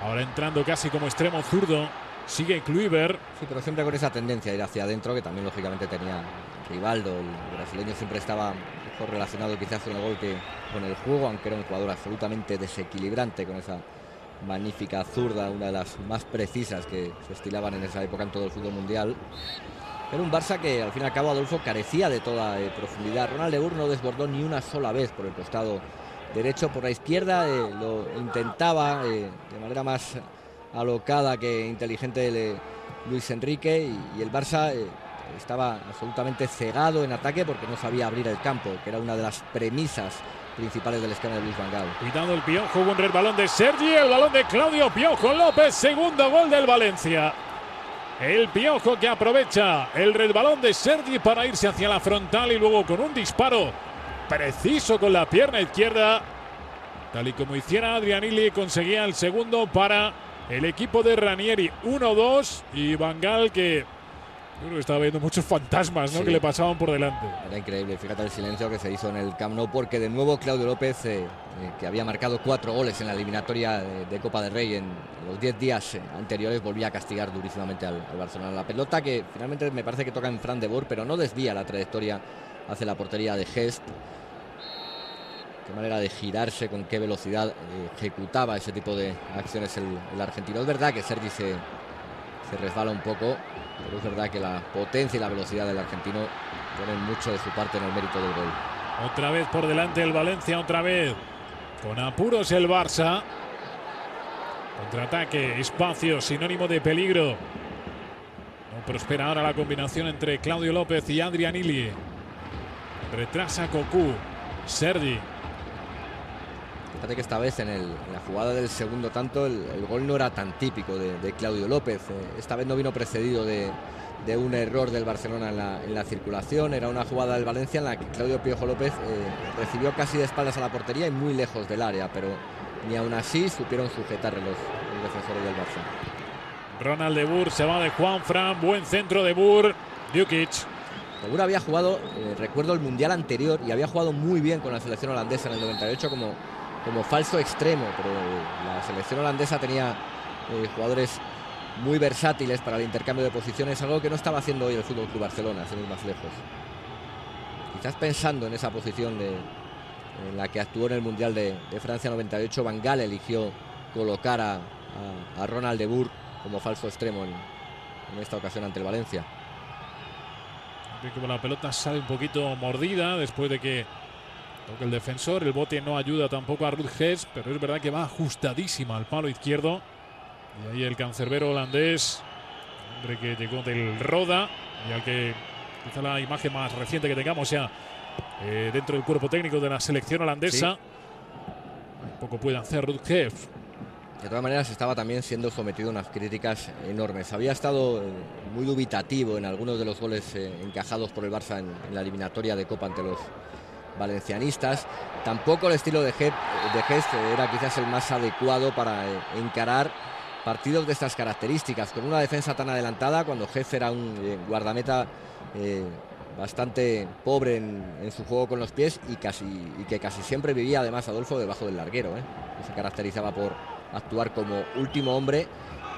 ahora entrando casi como extremo zurdo. Sigue Kluivert. Sí, pero siempre con esa tendencia a ir hacia adentro, que también lógicamente tenía Rivaldo. El brasileño siempre estaba mejor relacionado quizás con el gol que con el juego, aunque era un jugador absolutamente desequilibrante con esa magnífica zurda, una de las más precisas que se estilaban en esa época en todo el fútbol mundial. Era un Barça que al fin y al cabo, Adolfo, carecía de toda profundidad. Ronald de Boer no desbordó ni una sola vez por el costado derecho. Por la izquierda lo intentaba de manera más alocada que inteligente Luis Enrique, y el Barça estaba absolutamente cegado en ataque porque no sabía abrir el campo, que era una de las premisas principales del esquema de Luis Van Gaal. Cuidado el Piojo, hubo un resbalón de Sergi, el balón de Claudio Piojo López, segundo gol del Valencia. El Piojo que aprovecha el resbalón de Sergi para irse hacia la frontal y luego con un disparo preciso con la pierna izquierda, tal y como hiciera Adrián Ilie, conseguía el segundo para el equipo de Ranieri. 1-2 y Van Gaal, que yo creo que estaba viendo muchos fantasmas, ¿no? Sí, que le pasaban por delante. Era increíble, fíjate el silencio que se hizo en el Camp Nou, porque de nuevo Claudio López, que había marcado 4 goles en la eliminatoria de Copa del Rey en los 10 días anteriores, volvía a castigar durísimamente al Barcelona. La pelota que finalmente me parece que toca en Fran de Boer, pero no desvía la trayectoria hacia la portería de Hest. Qué manera de girarse, con qué velocidad ejecutaba ese tipo de acciones el argentino. Es verdad que Sergi se resbala un poco, pero es verdad que la potencia y la velocidad del argentino ponen mucho de su parte en el mérito del gol. Otra vez por delante el Valencia, otra vez con apuros el Barça. Contraataque, espacio, sinónimo de peligro. No prospera ahora la combinación entre Claudio López y Adrián Ilie. Retrasa Cocu, Sergi. Fíjate que esta vez en la jugada del segundo tanto el gol no era tan típico de Claudio López. Esta vez no vino precedido de un error del Barcelona en la circulación. Era una jugada del Valencia en la que Claudio Piojo López recibió casi de espaldas a la portería y muy lejos del área, pero ni aún así supieron sujetar los defensores del Barça. Ronald de Boer se va de Juanfran, buen centro de Boer. Djukic. De Boer había jugado, recuerdo el mundial anterior, y había jugado muy bien con la selección holandesa en el 98 como falso extremo, pero la selección holandesa tenía jugadores muy versátiles para el intercambio de posiciones, algo que no estaba haciendo hoy el Fútbol Club Barcelona, sin ir más lejos. Quizás pensando en esa posición en la que actuó en el Mundial de Francia 98, Van Gaal eligió colocar a Ronald de Boer como falso extremo en esta ocasión ante el Valencia. Como la pelota sale un poquito mordida después de que toque el defensor, el bote no ayuda tampoco a Ruud Geest, pero es verdad que va ajustadísima al palo izquierdo. Y ahí el cancerbero holandés, hombre que llegó del Roda y al que quizá la imagen más reciente que tengamos sea dentro del cuerpo técnico de la selección holandesa. Sí. Poco puede hacer Ruud Geest. De todas maneras estaba también siendo sometido a unas críticas enormes. Había estado muy dubitativo en algunos de los goles encajados por el Barça en la eliminatoria de Copa ante los valencianistas. Tampoco el estilo de Geest era quizás el más adecuado para encarar partidos de estas características, con una defensa tan adelantada, cuando Geest era un guardameta bastante pobre en su juego con los pies y que casi siempre vivía además Adolfo debajo del larguero, que se caracterizaba por actuar como último hombre,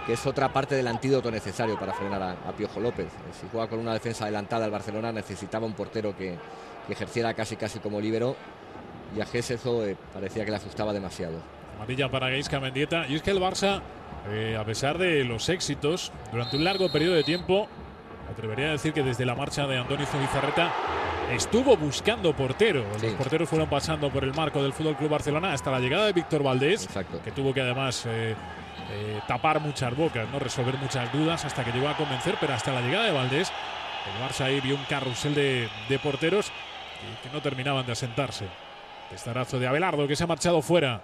que es otra parte del antídoto necesario para frenar a Piojo López. Si juega con una defensa adelantada el Barcelona necesitaba un portero que ejerciera casi como líbero, y a Geest eso parecía que le asustaba demasiado. Amarilla para Gaizka Mendieta. Y es que el Barça, a pesar de los éxitos durante un largo periodo de tiempo, me atrevería a decir que desde la marcha de Andoni Zubizarreta estuvo buscando portero. Sí. Los porteros fueron pasando por el marco del FC Barcelona hasta la llegada de Víctor Valdés. Exacto. Que tuvo que además tapar muchas bocas, ¿no? Resolver muchas dudas hasta que llegó a convencer, pero hasta la llegada de Valdés el Barça ahí vio un carrusel de porteros que no terminaban de asentarse. Testarazo de Abelardo, que se ha marchado fuera.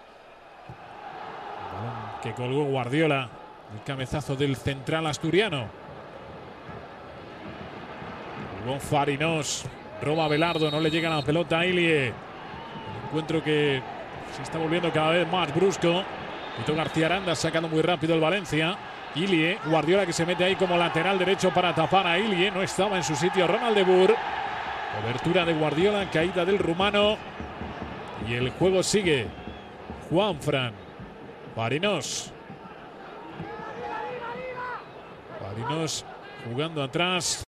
El balón que colgó Guardiola, el cabezazo del central asturiano. Colgó Fariñós, roba Abelardo, no le llega la pelota a Ilie. El encuentro que se está volviendo cada vez más brusco. Vito García Aranda sacando muy rápido el Valencia. Ilie, Guardiola que se mete ahí como lateral derecho para tapar a Ilie. No estaba en su sitio Ronald de Boer. Cobertura de Guardiola, caída del rumano. Y el juego sigue. Juanfran. Fariñós. Fariñós jugando atrás.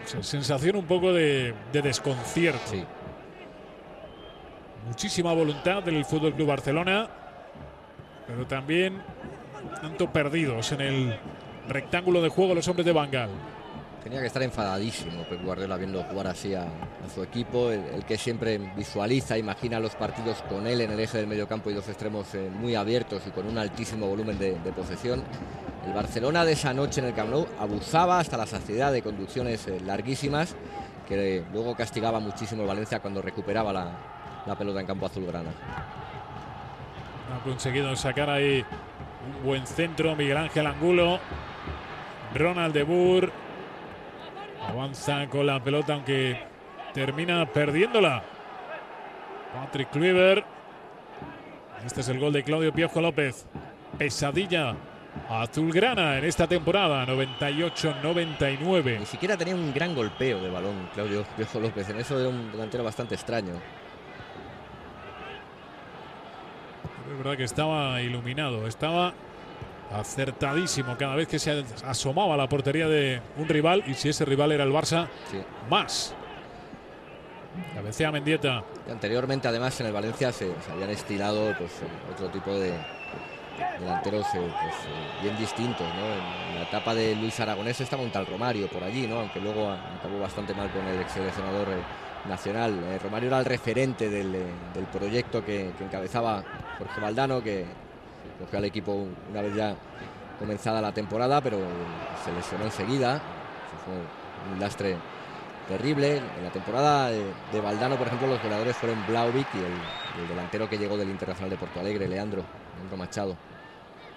Sensación un poco de desconcierto. Sí. Muchísima voluntad del FC Barcelona, pero también tanto perdidos en el rectángulo de juego los hombres de Van Gaal. Tenía que estar enfadadísimo Pep Guardiola viendo jugar así a su equipo, el que siempre visualiza, imagina los partidos con él en el eje del mediocampo y los extremos muy abiertos y con un altísimo volumen de posesión. El Barcelona de esa noche en el Camp Nou abusaba hasta la saciedad de conducciones larguísimas que luego castigaba muchísimo el Valencia cuando recuperaba la pelota en campo azulgrana. Ha conseguido sacar ahí un buen centro Miguel Ángel Angulo. Ronald de Boer avanza con la pelota, aunque termina perdiéndola Patrick Kluivert. Este es el gol de Claudio Piojo López. Pesadilla azulgrana en esta temporada 98-99. Ni siquiera tenía un gran golpeo de balón Claudio Piojo López. En eso era un delantero bastante extraño. Pero es verdad que estaba iluminado, estaba acertadísimo cada vez que se asomaba a la portería de un rival, y si ese rival era el Barça, sí, más. Cabecea Mendieta. Anteriormente, además, en el Valencia se habían estilado otro tipo de delanteros bien distintos, ¿no? En la etapa de Luis Aragonés estaba un tal Romario por allí, ¿no? Aunque luego acabó bastante mal con el ex seleccionador nacional. Romario era el referente del proyecto que encabezaba Jorge Valdano, que cogió al equipo una vez ya comenzada la temporada, pero se lesionó enseguida. Fue un lastre terrible. En la temporada de Valdano, por ejemplo, los goleadores fueron Blauvik y el delantero que llegó del Internacional de Porto Alegre, Leandro Machado.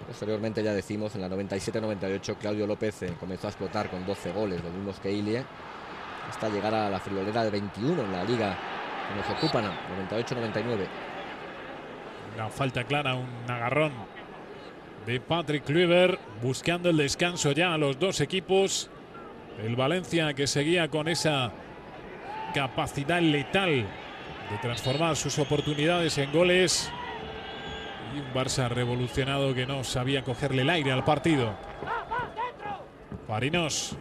Posteriormente, ya decimos, en la 97-98 Claudio López comenzó a explotar con 12 goles, los mismos que Ilie, hasta llegar a la friolera de 21 en la liga que nos ocupan, 98-99. Una falta clara, un agarrón de Patrick Kluivert, buscando el descanso ya a los dos equipos. El Valencia, que seguía con esa capacidad letal de transformar sus oportunidades en goles, y un Barça revolucionado que no sabía cogerle el aire al partido. Fariños.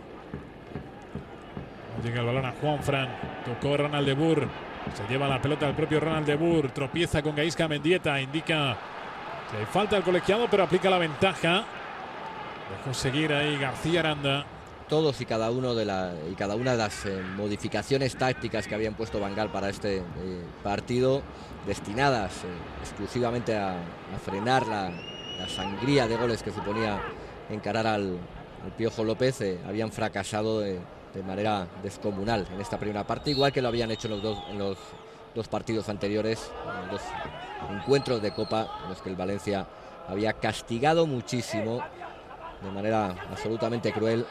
Llega el balón a Juanfran. Tocó Ronald de Boer. Se lleva la pelota el propio Ronald de Boer. Tropieza con Gaisca Mendieta. Indica que hay falta al colegiado, pero aplica la ventaja. Dejó seguir ahí García Aranda. Todos y cada una de las modificaciones tácticas que habían puesto Van Gaal para este partido, destinadas exclusivamente a frenar la sangría de goles que suponía encarar al Piojo López, habían fracasado de manera descomunal en esta primera parte, igual que lo habían hecho en los dos partidos anteriores, en los encuentros de Copa, en los que el Valencia había castigado muchísimo, de manera absolutamente cruel,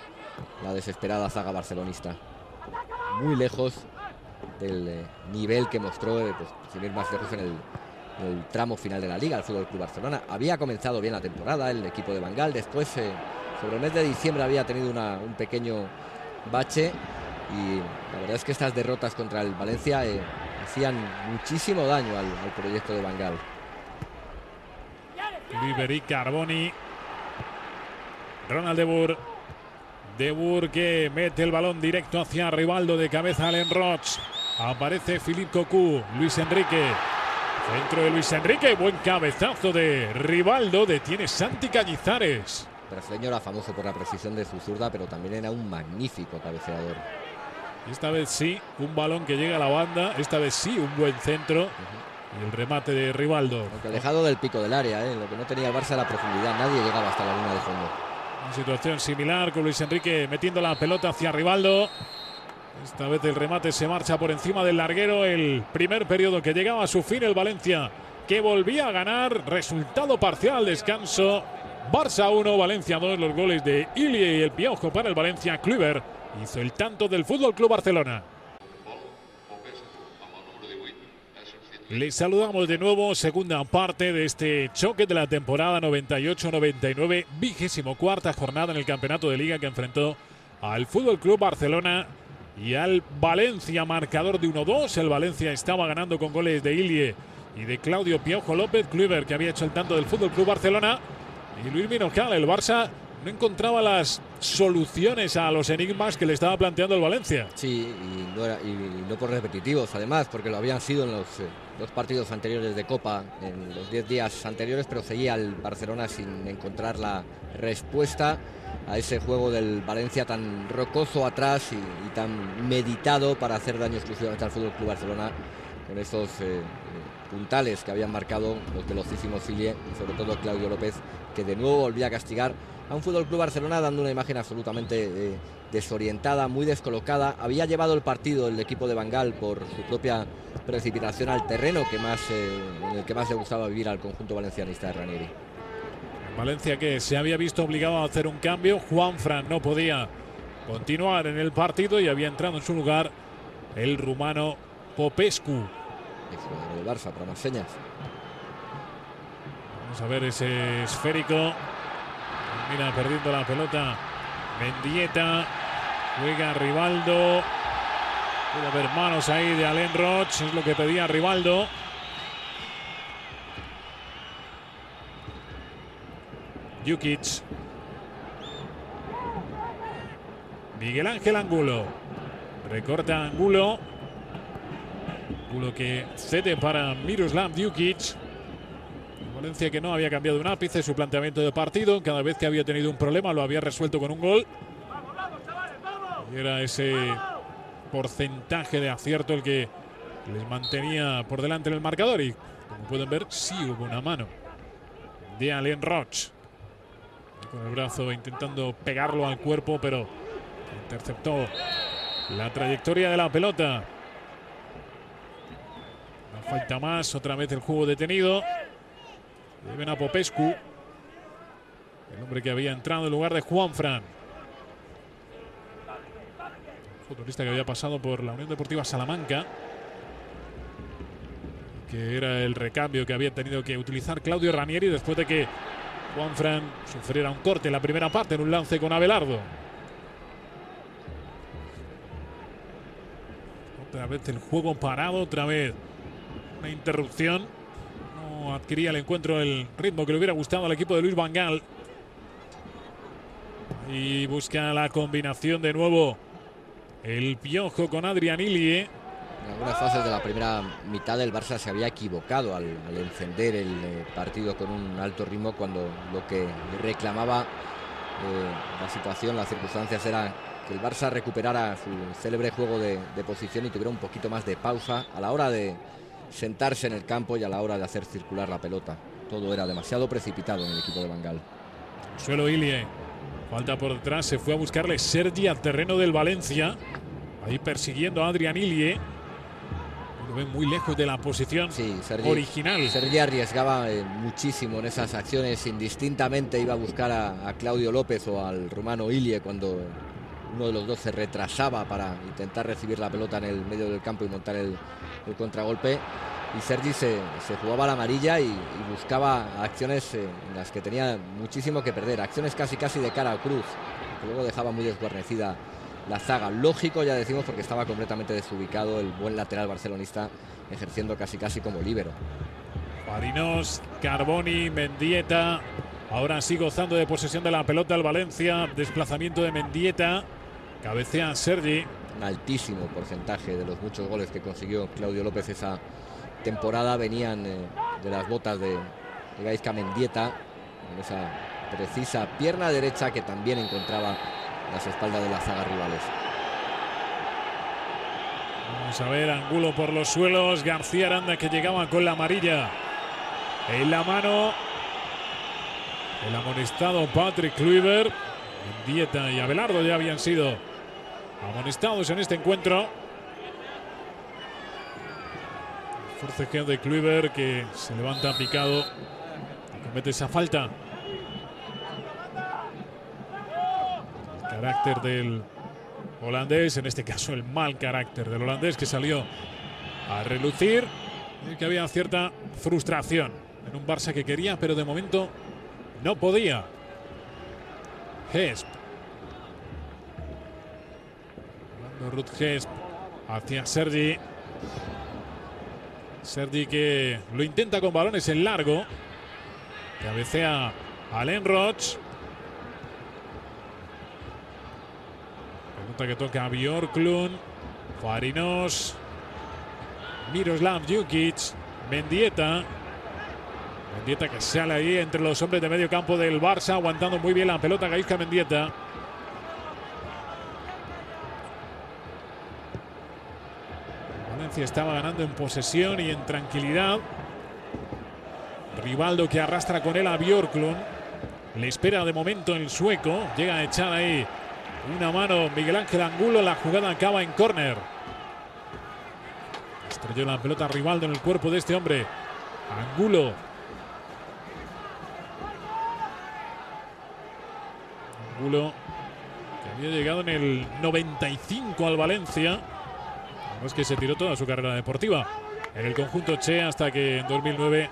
la desesperada zaga barcelonista. Muy lejos del nivel que mostró, pues, sin ir más lejos, en el tramo final de la Liga, el Fútbol Club Barcelona. Había comenzado bien la temporada el equipo de Van Gaal, después sobre el mes de diciembre había tenido un pequeño bache, y la verdad es que estas derrotas contra el Valencia hacían muchísimo daño al proyecto de Van Gaal. Kluivert y Carboni. Ronald de Boer. De Boer, que mete el balón directo hacia Rivaldo, de cabeza Alain Roch. Aparece Philippe Cocu. Luis Enrique. Centro de Luis Enrique. Buen cabezazo de Rivaldo. Detiene Santi Cañizares. Brasileño era famoso por la precisión de su zurda, pero también era un magnífico cabeceador. Y esta vez sí, un balón que llega a la banda. Esta vez sí, un buen centro. Y el remate de Rivaldo. Aunque alejado del pico del área, lo que no tenía el Barça era la profundidad. Nadie llegaba hasta la línea de fondo. Una situación similar con Luis Enrique metiendo la pelota hacia Rivaldo. Esta vez el remate se marcha por encima del larguero. El primer periodo que llegaba a su fin, el Valencia, que volvía a ganar. Resultado parcial al descanso. Barça 1, Valencia 2. Los goles de Ilie y el Piojo para el Valencia. Kluivert hizo el tanto del Fútbol Club Barcelona. Les saludamos de nuevo, segunda parte de este choque de la temporada 98-99, 24ª jornada en el campeonato de Liga, que enfrentó al Fútbol Club Barcelona y al Valencia. Marcador de 1-2. El Valencia estaba ganando con goles de Ilie y de Claudio Piojo López. Kluivert, que había hecho el tanto del Fútbol Club Barcelona, y Luis Minocal. El Barça no encontraba las soluciones a los enigmas que le estaba planteando el Valencia. Sí, y no por repetitivos, además, porque lo habían sido en los dos partidos anteriores de Copa, en los 10 días anteriores, pero seguía el Barcelona sin encontrar la respuesta a ese juego del Valencia tan rocoso atrás y tan meditado para hacer daño exclusivamente al Fútbol Club Barcelona, con esos puntales que habían marcado los velocísimos Ilie y sobre todo Claudio López, que de nuevo volvía a castigar a un Fútbol Club Barcelona dando una imagen absolutamente desorientada, muy descolocada. Había llevado el partido el equipo de Van Gaal por su propia precipitación al terreno en el que más le gustaba vivir al conjunto valencianista de Ranieri. Valencia, que se había visto obligado a hacer un cambio. Juanfran no podía continuar en el partido y había entrado en su lugar el rumano Popescu. Exjugador del Barça, para más señas. Vamos a ver ese esférico. Mira, perdiendo la pelota Mendieta. Juega Rivaldo. Puede haber manos ahí de Alain Roch. Es lo que pedía Rivaldo. Jukic. Miguel Ángel Angulo. Recorta Angulo. Angulo que cede para Miroslav Jukic. Valencia, que no había cambiado un ápice su planteamiento de partido. Cada vez que había tenido un problema lo había resuelto con un gol. Y era ese porcentaje de acierto el que les mantenía por delante en el marcador. Y como pueden ver, sí hubo una mano de Alain Roch. Con el brazo intentando pegarlo al cuerpo, pero interceptó la trayectoria de la pelota. No falta más, otra vez el juego detenido. Deben a Popescu, el hombre que había entrado en lugar de Juanfran. Futbolista que había pasado por la Unión Deportiva Salamanca, que era el recambio que había tenido que utilizar Claudio Ranieri después de que Juanfran sufriera un corte en la primera parte en un lance con Abelardo. Otra vez el juego parado, otra vez una interrupción. No adquiría el encuentro el ritmo que le hubiera gustado al equipo de Luis Van Gaal. Y busca la combinación de nuevo el Piojo con Adrián Ilie. En algunas fases de la primera mitad el Barça se había equivocado al encender el partido con un alto ritmo, cuando lo que reclamaba la situación, las circunstancias, era que el Barça recuperara su célebre juego de posición y tuviera un poquito más de pausa a la hora de sentarse en el campo y a la hora de hacer circular la pelota. Todo era demasiado precipitado en el equipo de Van Gaal. Suelo Ilie, falta por detrás, se fue a buscarle Sergi al terreno del Valencia, ahí persiguiendo a Adrián Ilie. Lo ven muy lejos de la posición original. Sergi arriesgaba muchísimo en esas acciones, indistintamente iba a buscar a Claudio López o al rumano Ilie cuando uno de los dos se retrasaba para intentar recibir la pelota en el medio del campo y montar el contragolpe. Y Sergi se jugaba la amarilla y buscaba acciones en las que tenía muchísimo que perder, acciones casi de cara a cruz, que luego dejaba muy desguarnecida la zaga. Lógico, ya decimos, porque estaba completamente desubicado el buen lateral barcelonista, ejerciendo casi como líbero. Fariñós, Carboni, Mendieta. Ahora sí gozando de posesión de la pelota el Valencia. Desplazamiento de Mendieta. Cabecea Sergi. Un altísimo porcentaje de los muchos goles que consiguió Claudio López esa temporada venían de las botas de Gaizka Mendieta, con esa precisa pierna derecha que también encontraba las espaldas de las zagas rivales. Vamos a ver, Angulo por los suelos, García Aranda, que llegaba con la amarilla en la mano. El amonestado Patrick Kluivert. Mendieta y Abelardo ya habían sido amonestados en este encuentro. Forcejeo de Kluivert, que se levanta picado y comete esa falta. El carácter del holandés, en este caso el mal carácter del holandés, que salió a relucir, y que había cierta frustración en un Barça que quería, pero de momento no podía. Hesp. Ruud Hesp hacia Sergi. Sergi, que lo intenta con balones en largo. Cabecea Alain Roch. Pelota que toca a Bjorklund. Fariñós. Miroslav Jukic. Mendieta. Mendieta, que sale ahí entre los hombres de medio campo del Barça, aguantando muy bien la pelota Gaizka Mendieta. Valencia estaba ganando en posesión y en tranquilidad. Rivaldo, que arrastra con él a Bjorklund. Le espera de momento el sueco. Llega a echar ahí una mano Miguel Ángel Angulo. La jugada acaba en córner. Estrelló la pelota Rivaldo en el cuerpo de este hombre, Angulo. Angulo, que había llegado en el 95 al Valencia. Es que se tiró toda su carrera deportiva en el conjunto Che, hasta que en 2009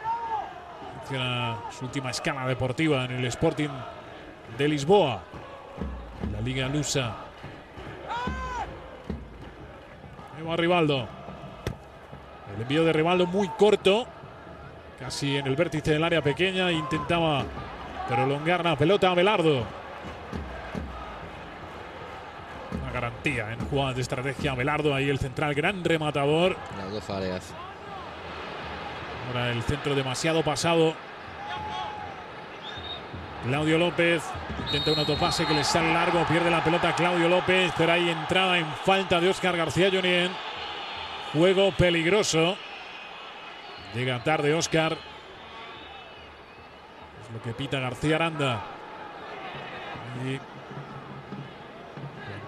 hiciera su última escala deportiva en el Sporting de Lisboa, en la Liga Lusa. Ahí va Rivaldo. El envío de Rivaldo muy corto, casi en el vértice del área pequeña. Intentaba prolongar la pelota a Abelardo. Una garantía en jugadas de estrategia. Abelardo, ahí el central, gran rematador. Las dos áreas. Ahora el centro demasiado pasado. Claudio López intenta un autopase que le sale largo, pierde la pelota Claudio López, pero hay entrada en falta de Óscar García Junyent. Juego peligroso. Llega tarde Óscar. Es lo que pita García Aranda. Y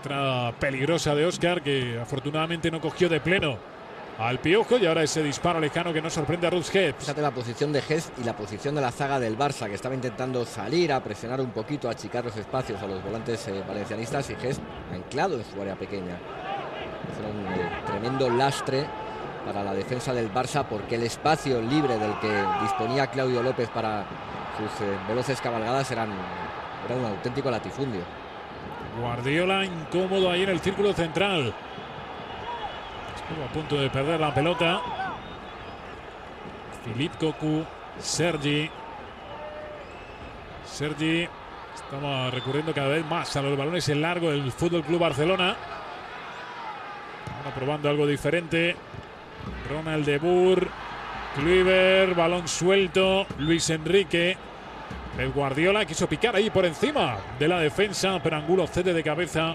Entrada peligrosa de Óscar, que afortunadamente no cogió de pleno al Piojo, y ahora ese disparo lejano que no sorprende a Ruud Geest. Fíjate la posición de Geest y la posición de la zaga del Barça, que estaba intentando salir a presionar un poquito, a achicar los espacios a los volantes valencianistas, y Geest anclado en su área pequeña. Fue un tremendo lastre para la defensa del Barça, porque el espacio libre del que disponía Claudio López para sus veloces cabalgadas era un auténtico latifundio. Guardiola incómodo ahí en el círculo central. Estuvo a punto de perder la pelota. Philippe Cocu, Sergi. Estamos recurriendo cada vez más a los balones en largo del Fútbol Club Barcelona. Ahora probando algo diferente. Ronald de Boer, Kluivert, balón suelto. Luis Enrique. El Guardiola quiso picar ahí por encima de la defensa, pero Angulo cede de cabeza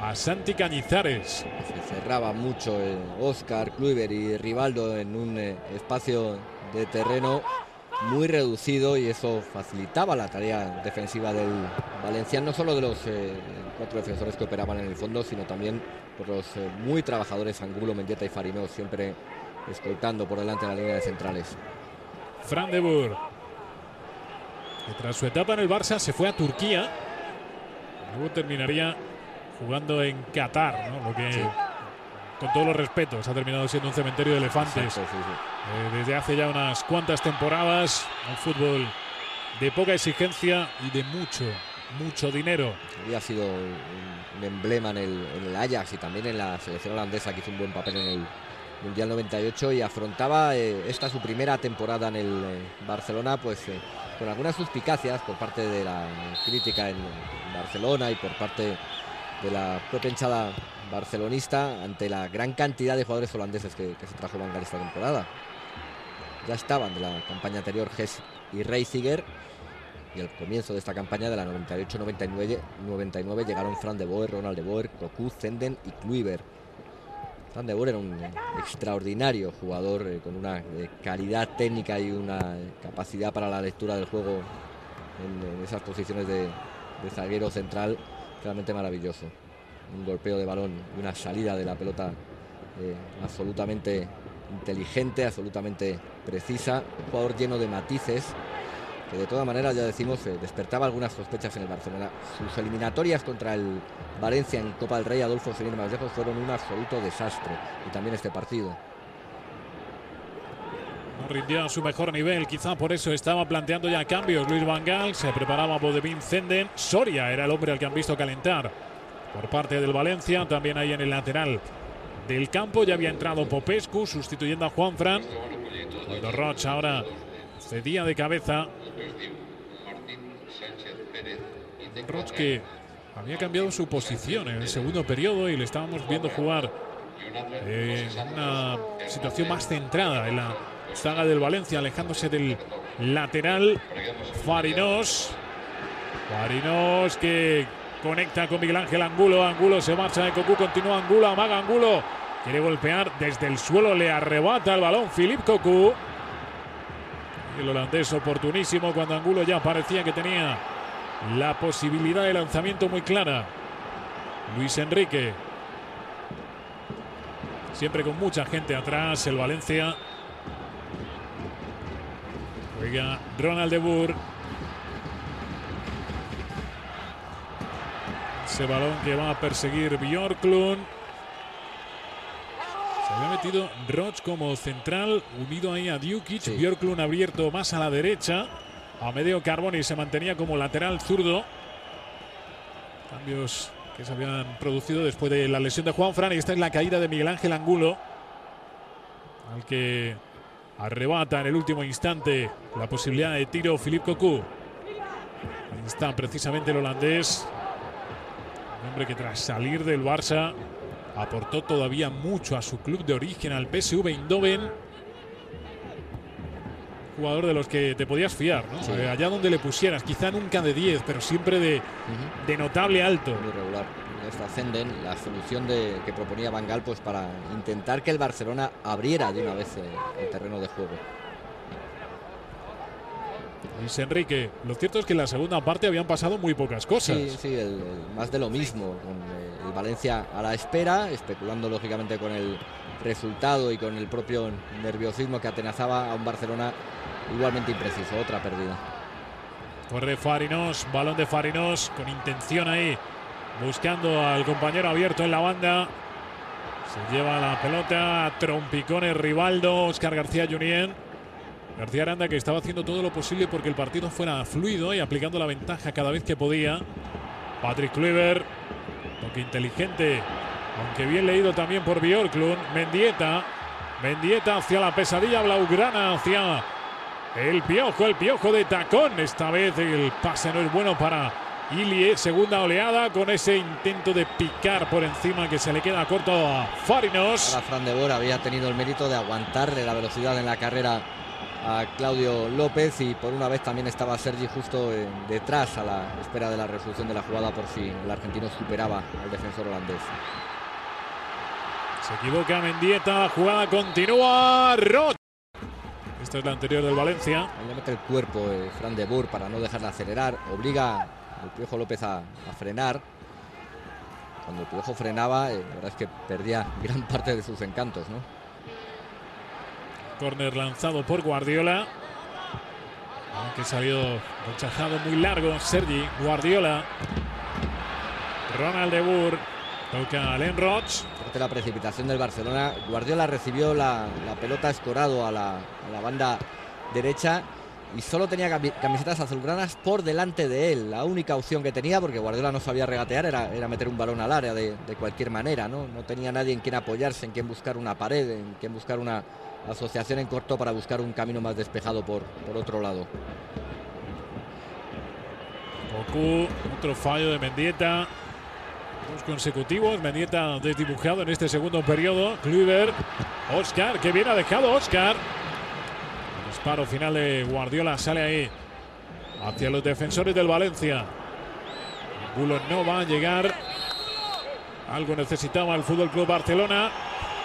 a Santi Cañizares. Se cerraba mucho Óscar, Kluivert y Rivaldo en un espacio de terreno muy reducido, y eso facilitaba la tarea defensiva del Valencia, no solo de los 4 defensores que operaban en el fondo, sino también por los muy trabajadores Angulo, Mendieta y Farinó, siempre escoltando por delante de la línea de centrales. Fran de Boer, que tras su etapa en el Barça se fue a Turquía, luego terminaría jugando en Qatar, ¿no? Lo que, sí, con todos los respetos, ha terminado siendo un cementerio de elefantes. Exacto, sí. Desde hace ya unas cuantas temporadas, un fútbol de poca exigencia y de mucho dinero. Había sido un emblema en el Ajax y también en la selección holandesa, que hizo un buen papel en el Mundial 98, y afrontaba esta su primera temporada en el Barcelona, pues con algunas suspicacias por parte de la crítica en Barcelona y por parte de la propia hinchada barcelonista, ante la gran cantidad de jugadores holandeses que se trajo Van Gaal esta temporada. Ya estaban de la campaña anterior Geest y Reiziger, y al comienzo de esta campaña de la 98-99 llegaron Fran de Boer, Ronald de Boer, Cocu, Zenden y Kluivert. Fran de Boer era un extraordinario jugador, con una calidad técnica y una capacidad para la lectura del juego en esas posiciones de zaguero central realmente maravilloso. Un golpeo de balón y una salida de la pelota absolutamente inteligente, absolutamente precisa. Un jugador lleno de matices, que de todas maneras, ya decimos, despertaba algunas sospechas en el Barcelona. Sus eliminatorias contra el Valencia en Copa del Rey, Adolfo, sin ir más lejos, fueron un absoluto desastre, y también este partido. No rindió a su mejor nivel, quizá por eso estaba planteando ya cambios Luis Van Gaal. Se preparaba Bodebin, Zenden. Soria era el hombre al que han visto calentar por parte del Valencia. También ahí en el lateral del campo ya había entrado Popescu sustituyendo a Juanfran, cuando Roch ahora cedía de cabeza. Roch, que había cambiado su posición en el segundo periodo y le estábamos viendo jugar en una situación más centrada en la saga del Valencia, alejándose del lateral. Farinós, que conecta con Miguel Ángel Angulo. Angulo se marcha de Cocu, continúa Angulo, amaga Angulo, quiere golpear desde el suelo, le arrebata el balón Philippe Cocu. El holandés oportunísimo cuando Angulo ya parecía que tenía la posibilidad de lanzamiento muy clara. Luis Enrique, siempre con mucha gente atrás el Valencia. Juega Ronald de Boer. Ese balón que va a perseguir Björklund. Se había metido Roch como central, unido ahí a Djukic. Sí. Björklund abierto más a la derecha. Amedeo Carboni se mantenía como lateral zurdo. Cambios que se habían producido después de la lesión de Juanfran. Y esta es la caída de Miguel Ángel Angulo, al que arrebata en el último instante la posibilidad de tiro Philippe Cocu. Ahí está precisamente el holandés, un hombre que tras salir del Barça aportó todavía mucho a su club de origen, al PSV Eindhoven. Jugador de los que te podías fiar, ¿no? Sí. Allá donde le pusieras, quizá nunca de 10, pero siempre de notable alto. Muy regular. Esta Zenden, la solución que proponía Van Gaal, pues para intentar que el Barcelona abriera de una vez el terreno de juego. Luis Enrique. Lo cierto es que en la segunda parte habían pasado muy pocas cosas. Sí, más de lo mismo, con el Valencia a la espera, especulando lógicamente con el resultado y con el propio nerviosismo que atenazaba a un Barcelona igualmente impreciso. Otra pérdida. Corre Fariñós, balón de Fariñós con intención ahí, buscando al compañero abierto en la banda. Se lleva la pelota, trompicones Rivaldo, Óscar García Junyent. García Aranda, que estaba haciendo todo lo posible porque el partido fuera fluido y aplicando la ventaja cada vez que podía. Patrick Kluivert, toque inteligente, aunque bien leído también por Björklund. Mendieta hacia la pesadilla blaugrana, hacia el piojo de tacón. Esta vez el pase no es bueno para Ilie. Segunda oleada con ese intento de picar por encima que se le queda corto a Fariñós. Ahora Fran de Boer había tenido el mérito de aguantarle la velocidad en la carrera a Claudio López, y por una vez también estaba Sergi justo detrás a la espera de la resolución de la jugada por si el argentino superaba al defensor holandés. Se equivoca Mendieta, la jugada continúa. Roch. Esta es la anterior del Valencia. Ahí le mete el cuerpo Fran de Boer para no dejarle acelerar, obliga al Piojo López a frenar. Cuando el Piojo frenaba, la verdad es que perdía gran parte de sus encantos, ¿no? Córner lanzado por Guardiola, aunque ha salido rechazado muy largo. Sergi Guardiola. Ronald de Boer toca a Alain Roch. Ante la precipitación del Barcelona, Guardiola recibió la pelota escorado a la banda derecha y solo tenía camisetas azulgranas por delante de él. La única opción que tenía, porque Guardiola no sabía regatear, era meter un balón al área de cualquier manera, ¿no? No tenía nadie en quien apoyarse, en quien buscar una pared, en quien buscar una asociación en corto para buscar un camino más despejado por otro lado. Cocu, otro fallo de Mendieta. Dos consecutivos. Mendieta desdibujado en este segundo periodo. Kluivert, Óscar, que bien ha dejado Óscar. El disparo final de Guardiola sale ahí hacia los defensores del Valencia. Bulo no va a llegar. Algo necesitaba el Fútbol Club Barcelona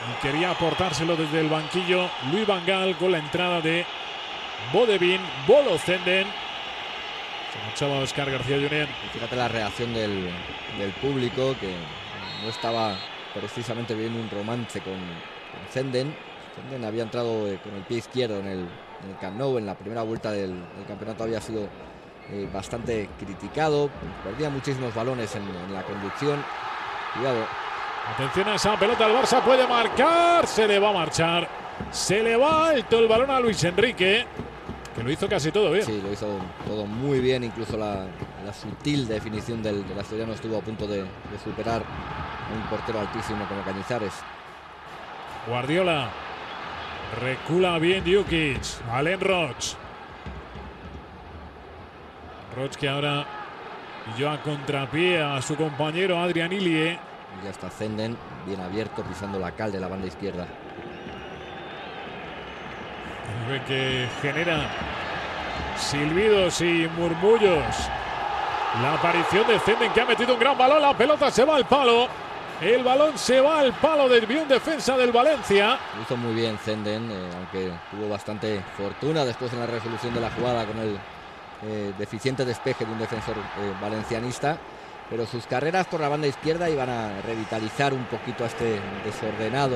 y quería aportárselo desde el banquillo Louis van Gaal con la entrada de Bodebin, Bolo Zenden. Se marchaba Óscar García Junyent. Fíjate la reacción del público, que no estaba precisamente viendo un romance con Zenden. Zenden había entrado con el pie izquierdo en el Camp Nou. En la primera vuelta del campeonato había sido bastante criticado. Perdía muchísimos balones en la conducción. Cuidado. Atención a esa pelota, el Barça puede marcar. Se le va a marchar. Se le va alto el balón a Luis Enrique, que lo hizo casi todo bien. Sí, lo hizo todo muy bien. Incluso la sutil definición del asturiano estuvo a punto de superar a un portero altísimo como Cañizares. Guardiola. Recula bien Djukic. Alain Roch. Roch, que ahora pilló a contrapié a su compañero Adrian Ilie. Y ya está Zenden bien abierto, pisando la cal de la banda izquierda. Que genera silbidos y murmullos la aparición de Zenden, que ha metido un gran balón. La pelota se va al palo. El balón se va al palo, desvió en defensa del Valencia. Lo hizo muy bien Zenden, aunque tuvo bastante fortuna después en la resolución de la jugada con el deficiente despeje de un defensor valencianista. Pero sus carreras por la banda izquierda iban a revitalizar un poquito a este desordenado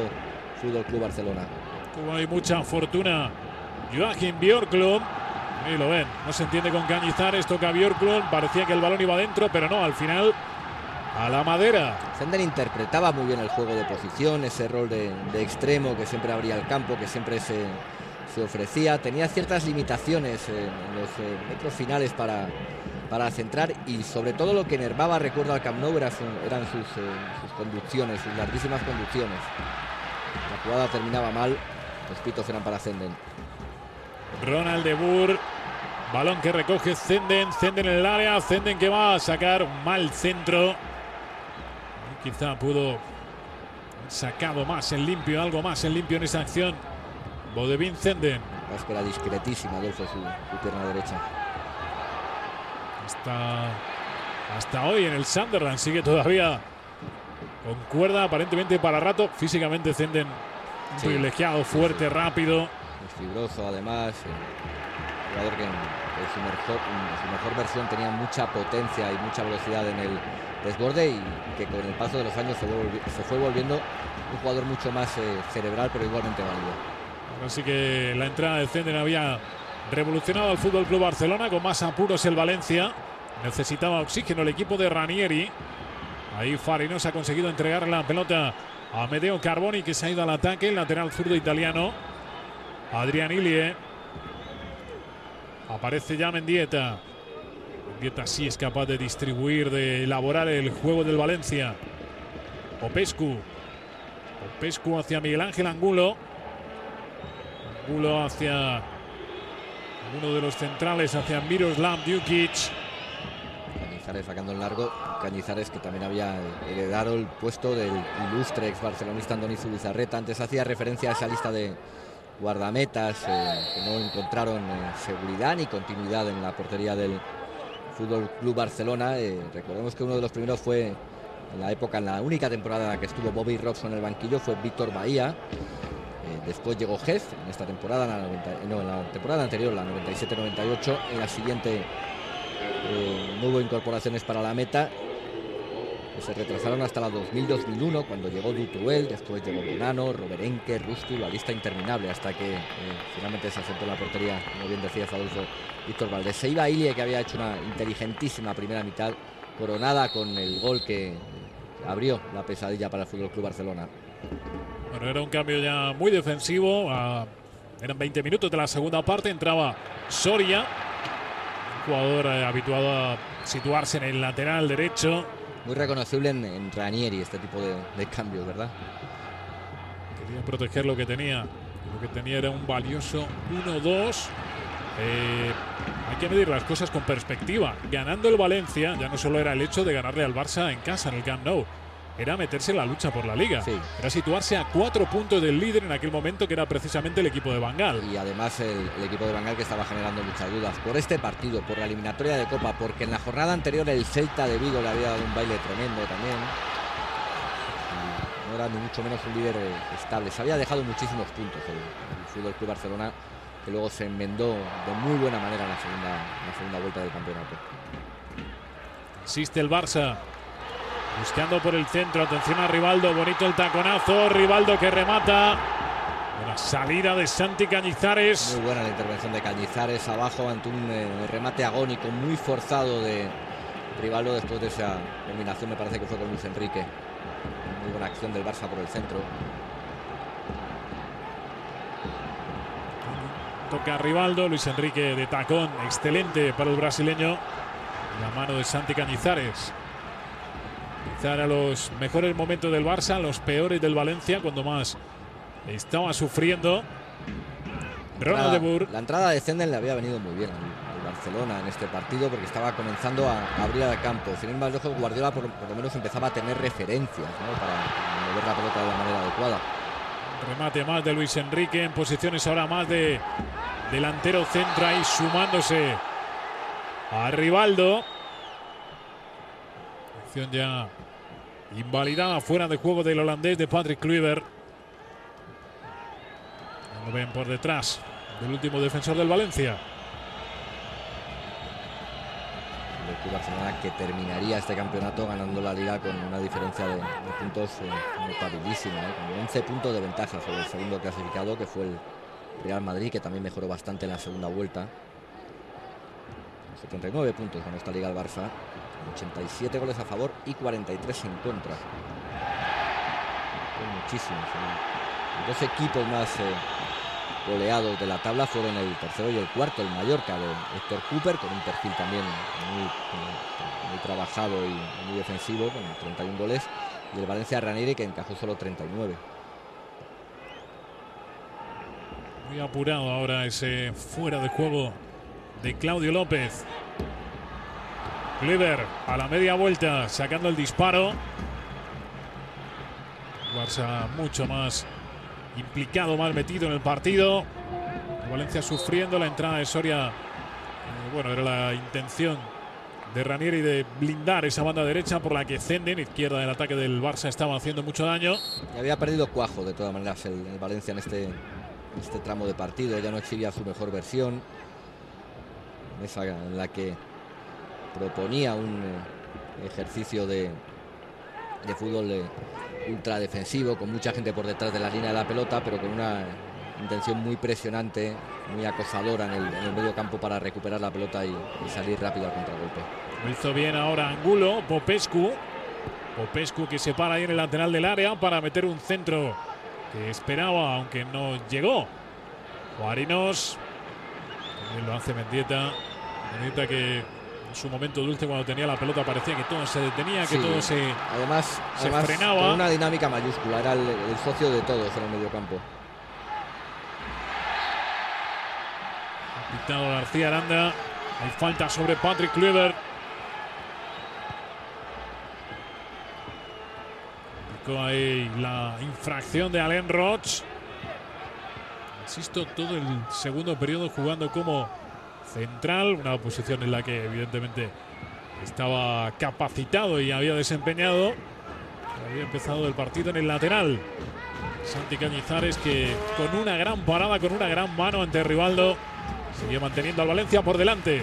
Fútbol Club Barcelona. Tuvo ahí mucha fortuna Joachim Björklund. Ahí lo ven, no se entiende con Cañizares, toca Björklund. Parecía que el balón iba dentro, pero no, al final a la madera. Zenden interpretaba muy bien el juego de posición, ese rol de extremo que siempre abría el campo, que siempre se ofrecía. Tenía ciertas limitaciones en los metros finales para centrar, y sobre todo lo que enervaba, recuerdo, al Camp Nou eran sus conducciones, sus larguísimas conducciones. La jugada terminaba mal, los pitos eran para Zenden. Ronald de Boer, balón que recoge Zenden en el área. Zenden que va a sacar un mal centro. Quizá pudo haber sacado más en limpio, algo más en limpio en esa acción. Bodebin Zenden. Es que era discretísima, Adolfo, su pierna derecha. Hasta hoy en el Sunderland sigue todavía con cuerda, aparentemente para rato. Físicamente Zenden, sí, privilegiado, fuerte, rápido. Es fibroso además. jugador que en su mejor versión tenía mucha potencia y mucha velocidad en el desborde, y que con el paso de los años se fue volviendo un jugador mucho más cerebral, pero igualmente válido. Así que la entrada del Zenden había revolucionado al Fútbol Club Barcelona. Con más apuros el Valencia. Necesitaba oxígeno el equipo de Ranieri. Ahí Farinos ha conseguido entregar la pelota a Amedeo Carboni, que se ha ido al ataque. El lateral zurdo italiano, Adrián Ilie. Aparece ya Mendieta. Mendieta sí es capaz de distribuir, de elaborar el juego del Valencia. Popescu hacia Miguel Ángel Angulo. Angulo hacia uno de los centrales, hacia Miroslav Djukic. Cañizares sacando el largo. Cañizares, que también había heredado el puesto del ilustre ex barcelonista Andoni Zubizarreta. Antes hacía referencia a esa lista de guardametas que no encontraron seguridad ni continuidad en la portería del Fútbol Club Barcelona. Recordemos que uno de los primeros fue en la única temporada en la que estuvo Bobby Robson en el banquillo, fue Víctor Bahía. Después llegó Jeff en esta temporada, en la temporada anterior, la 97-98. En la siguiente no hubo incorporaciones para la meta. Se retrasaron hasta la 2000-2001, cuando llegó Dutuel, después llegó Bonano, Robert Enke, Rusti, la lista interminable, hasta que finalmente se asentó en la portería, como bien decía Adolfo, Víctor Valdés. Se iba Ilie, que había hecho una inteligentísima primera mitad, coronada con el gol que abrió la pesadilla para el Fútbol Club Barcelona. Bueno, era un cambio ya muy defensivo. Eran 20 minutos de la segunda parte. Entraba Soria, un jugador habituado a situarse en el lateral derecho. Muy reconocible en Ranieri este tipo de cambios, ¿verdad? Quería proteger lo que tenía. Lo que tenía era un valioso 1-2. Hay que medir las cosas con perspectiva. Ganando el Valencia ya no solo era el hecho de ganarle al Barça en casa, en el Camp Nou. Era meterse en la lucha por la Liga. Sí. Era situarse a 4 puntos del líder en aquel momento, que era precisamente el equipo de Van Gaal. Y además el equipo de Van Gaal, que estaba generando muchas dudas por este partido, por la eliminatoria de Copa, porque en la jornada anterior el Celta de Vigo le había dado un baile tremendo también. Y no era ni mucho menos un líder estable. Se había dejado muchísimos puntos el Fútbol Club Barcelona, que luego se enmendó de muy buena manera en la segunda vuelta del campeonato. Insiste el Barça, buscando por el centro. Atención a Rivaldo, bonito el taconazo. Rivaldo que remata. Una salida de Santi Cañizares. Muy buena la intervención de Cañizares abajo ante un remate agónico muy forzado de Rivaldo después de esa combinación, me parece que fue con Luis Enrique. Muy buena acción del Barça por el centro. Toca Rivaldo, Luis Enrique de tacón, excelente para el brasileño. La mano de Santi Cañizares. Quizá era los mejores momentos del Barça, los peores del Valencia, cuando más estaba sufriendo. Ronald de Boer. La entrada de Zenden le había venido muy bien al Barcelona en este partido, porque estaba comenzando a abrir al campo. Sin embargo, Guardiola por lo menos empezaba a tener referencias, ¿no?, para mover la pelota de la manera adecuada. Remate más de Luis Enrique, en posiciones ahora más de delantero centro, ahí sumándose a Rivaldo. Acción ya invalidada, fuera de juego del holandés, de Patrick Kluivert. Lo ven por detrás del último defensor del Valencia. El Club Barcelona, que terminaría este campeonato ganando la Liga con una diferencia de puntos notabilísima, con 11 puntos de ventaja sobre el segundo clasificado, que fue el Real Madrid, que también mejoró bastante en la segunda vuelta. 79 puntos con esta Liga al Barça, 87 goles a favor y 43 en contra. Son muchísimos. Los dos equipos más goleados de la tabla fueron el tercero y el cuarto, el Mallorca de Héctor Cooper, con un perfil también muy trabajado y muy defensivo, con 31 goles, y el Valencia Ranieri, que encajó solo 39. Muy apurado ahora ese fuera de juego de Claudio López. Kluivert a la media vuelta, sacando el disparo. Barça mucho más implicado, más metido en el partido. Valencia sufriendo la entrada de Soria. Bueno, era la intención de Ranieri de blindar esa banda derecha por la que Zenden, izquierda del ataque del Barça, estaba haciendo mucho daño. Y había perdido cuajo de todas maneras el Valencia en este tramo de partido. Ya no exhibía su mejor versión. mesa en la que proponía un ejercicio de fútbol ultra defensivo, con mucha gente por detrás de la línea de la pelota, pero con una intención muy presionante, muy acosadora en el medio campo para recuperar la pelota y salir rápido al contragolpe. Lo hizo bien ahora Angulo. Popescu que se para ahí en el lateral del área para meter un centro que esperaba, aunque no llegó. Guarinos, también lo hace Mendieta que en su momento dulce, cuando tenía la pelota, parecía que todo se detenía, que todo se frenaba. Con una dinámica mayúscula, era el socio de todos en el medio campo. Pitado García Aranda. Hay falta sobre Patrick Kluivert. Picó ahí la infracción de Alain Roch. Insisto, todo el segundo periodo jugando como central, una posición en la que evidentemente estaba capacitado y había desempeñado. Había empezado el partido en el lateral. Santi Cañizares, que con una gran parada, con una gran mano ante Rivaldo, sigue manteniendo al Valencia por delante.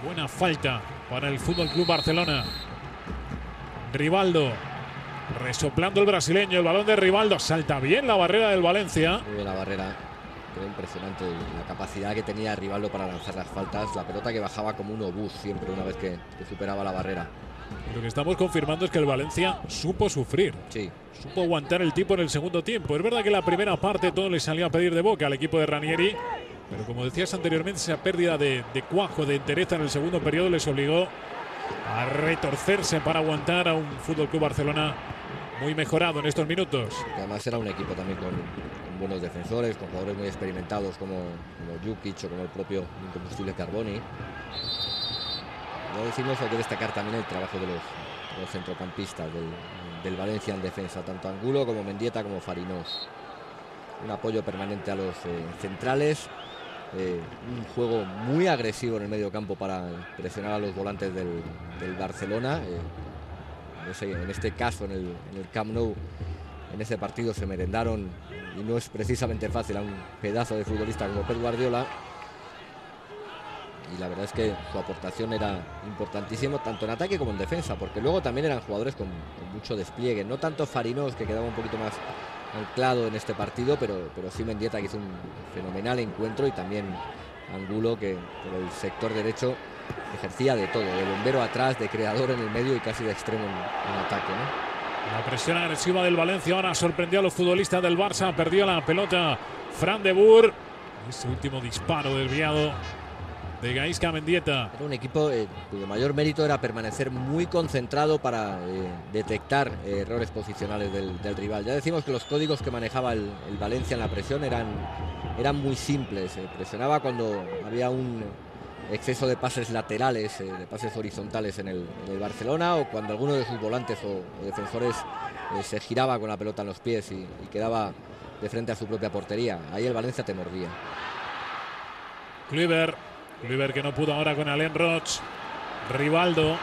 Buena falta para el Fútbol Club Barcelona. Rivaldo resoplando el brasileño. El balón de Rivaldo. Salta bien la barrera del Valencia. Muy bien la barrera. Pero impresionante la capacidad que tenía Rivaldo para lanzar las faltas. La pelota que bajaba como un obús siempre una vez que superaba la barrera. Lo que estamos confirmando es que el Valencia supo sufrir. Sí. Supo aguantar el tipo en el segundo tiempo. Es verdad que en la primera parte todo le salió a pedir de boca al equipo de Ranieri, pero como decías anteriormente, esa pérdida de cuajo, de entereza en el segundo periodo les obligó a retorcerse para aguantar a un Fútbol Club Barcelona muy mejorado en estos minutos. Además era un equipo también con buenos defensores, con jugadores muy experimentados como Jukic o como el propio incombustible Carboni. Lo decimos, hay que destacar también el trabajo de los centrocampistas del Valencia en defensa, tanto Angulo como Mendieta como Farinós. Un apoyo permanente a los centrales, un juego muy agresivo en el medio campo para presionar a los volantes del Barcelona. En este caso, en el Camp Nou, en ese partido se merendaron, y no es precisamente fácil, a un pedazo de futbolista como Pep Guardiola. Y la verdad es que su aportación era importantísima, tanto en ataque como en defensa, porque luego también eran jugadores con mucho despliegue. No tanto Farinós, que quedaba un poquito más anclado en este partido, pero sí Mendieta, que hizo un fenomenal encuentro, y también Angulo, que por el sector derecho ejercía de todo, de bombero atrás, de creador en el medio y casi de extremo en ataque, ¿no? La presión agresiva del Valencia ahora sorprendió a los futbolistas del Barça. Perdió la pelota Fran de Boer. Ese último disparo desviado de Gaizka Mendieta. Era un equipo cuyo mayor mérito era permanecer muy concentrado para detectar errores posicionales del rival. Ya decimos que los códigos que manejaba el Valencia en la presión eran muy simples. Presionaba cuando había un exceso de pases laterales, de pases horizontales en el Barcelona, o cuando alguno de sus volantes o defensores se giraba con la pelota en los pies y quedaba de frente a su propia portería. Ahí el Valencia te mordía. Kluivert que no pudo ahora con Alain Roch. Rivaldo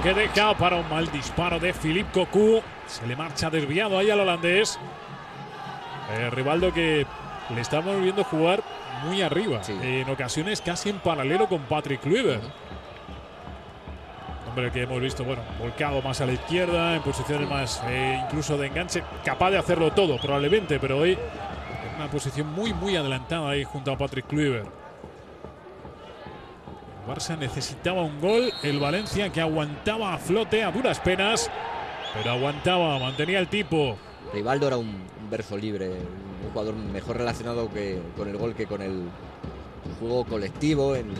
que deja para un mal disparo de Philippe Cocu. Se le marcha desviado ahí al holandés. Rivaldo, que le estamos viendo jugar muy arriba, sí. En ocasiones casi en paralelo con Patrick Kluivert. Hombre, que hemos visto, bueno, volcado más a la izquierda, en posiciones más incluso de enganche, capaz de hacerlo todo probablemente, pero hoy en una posición muy adelantada ahí junto a Patrick Kluivert. El Barça necesitaba un gol, el Valencia, que aguantaba a flote a duras penas, pero aguantaba, mantenía el tipo. Rivaldo era un verso libre, un jugador mejor relacionado con el gol que con el juego colectivo en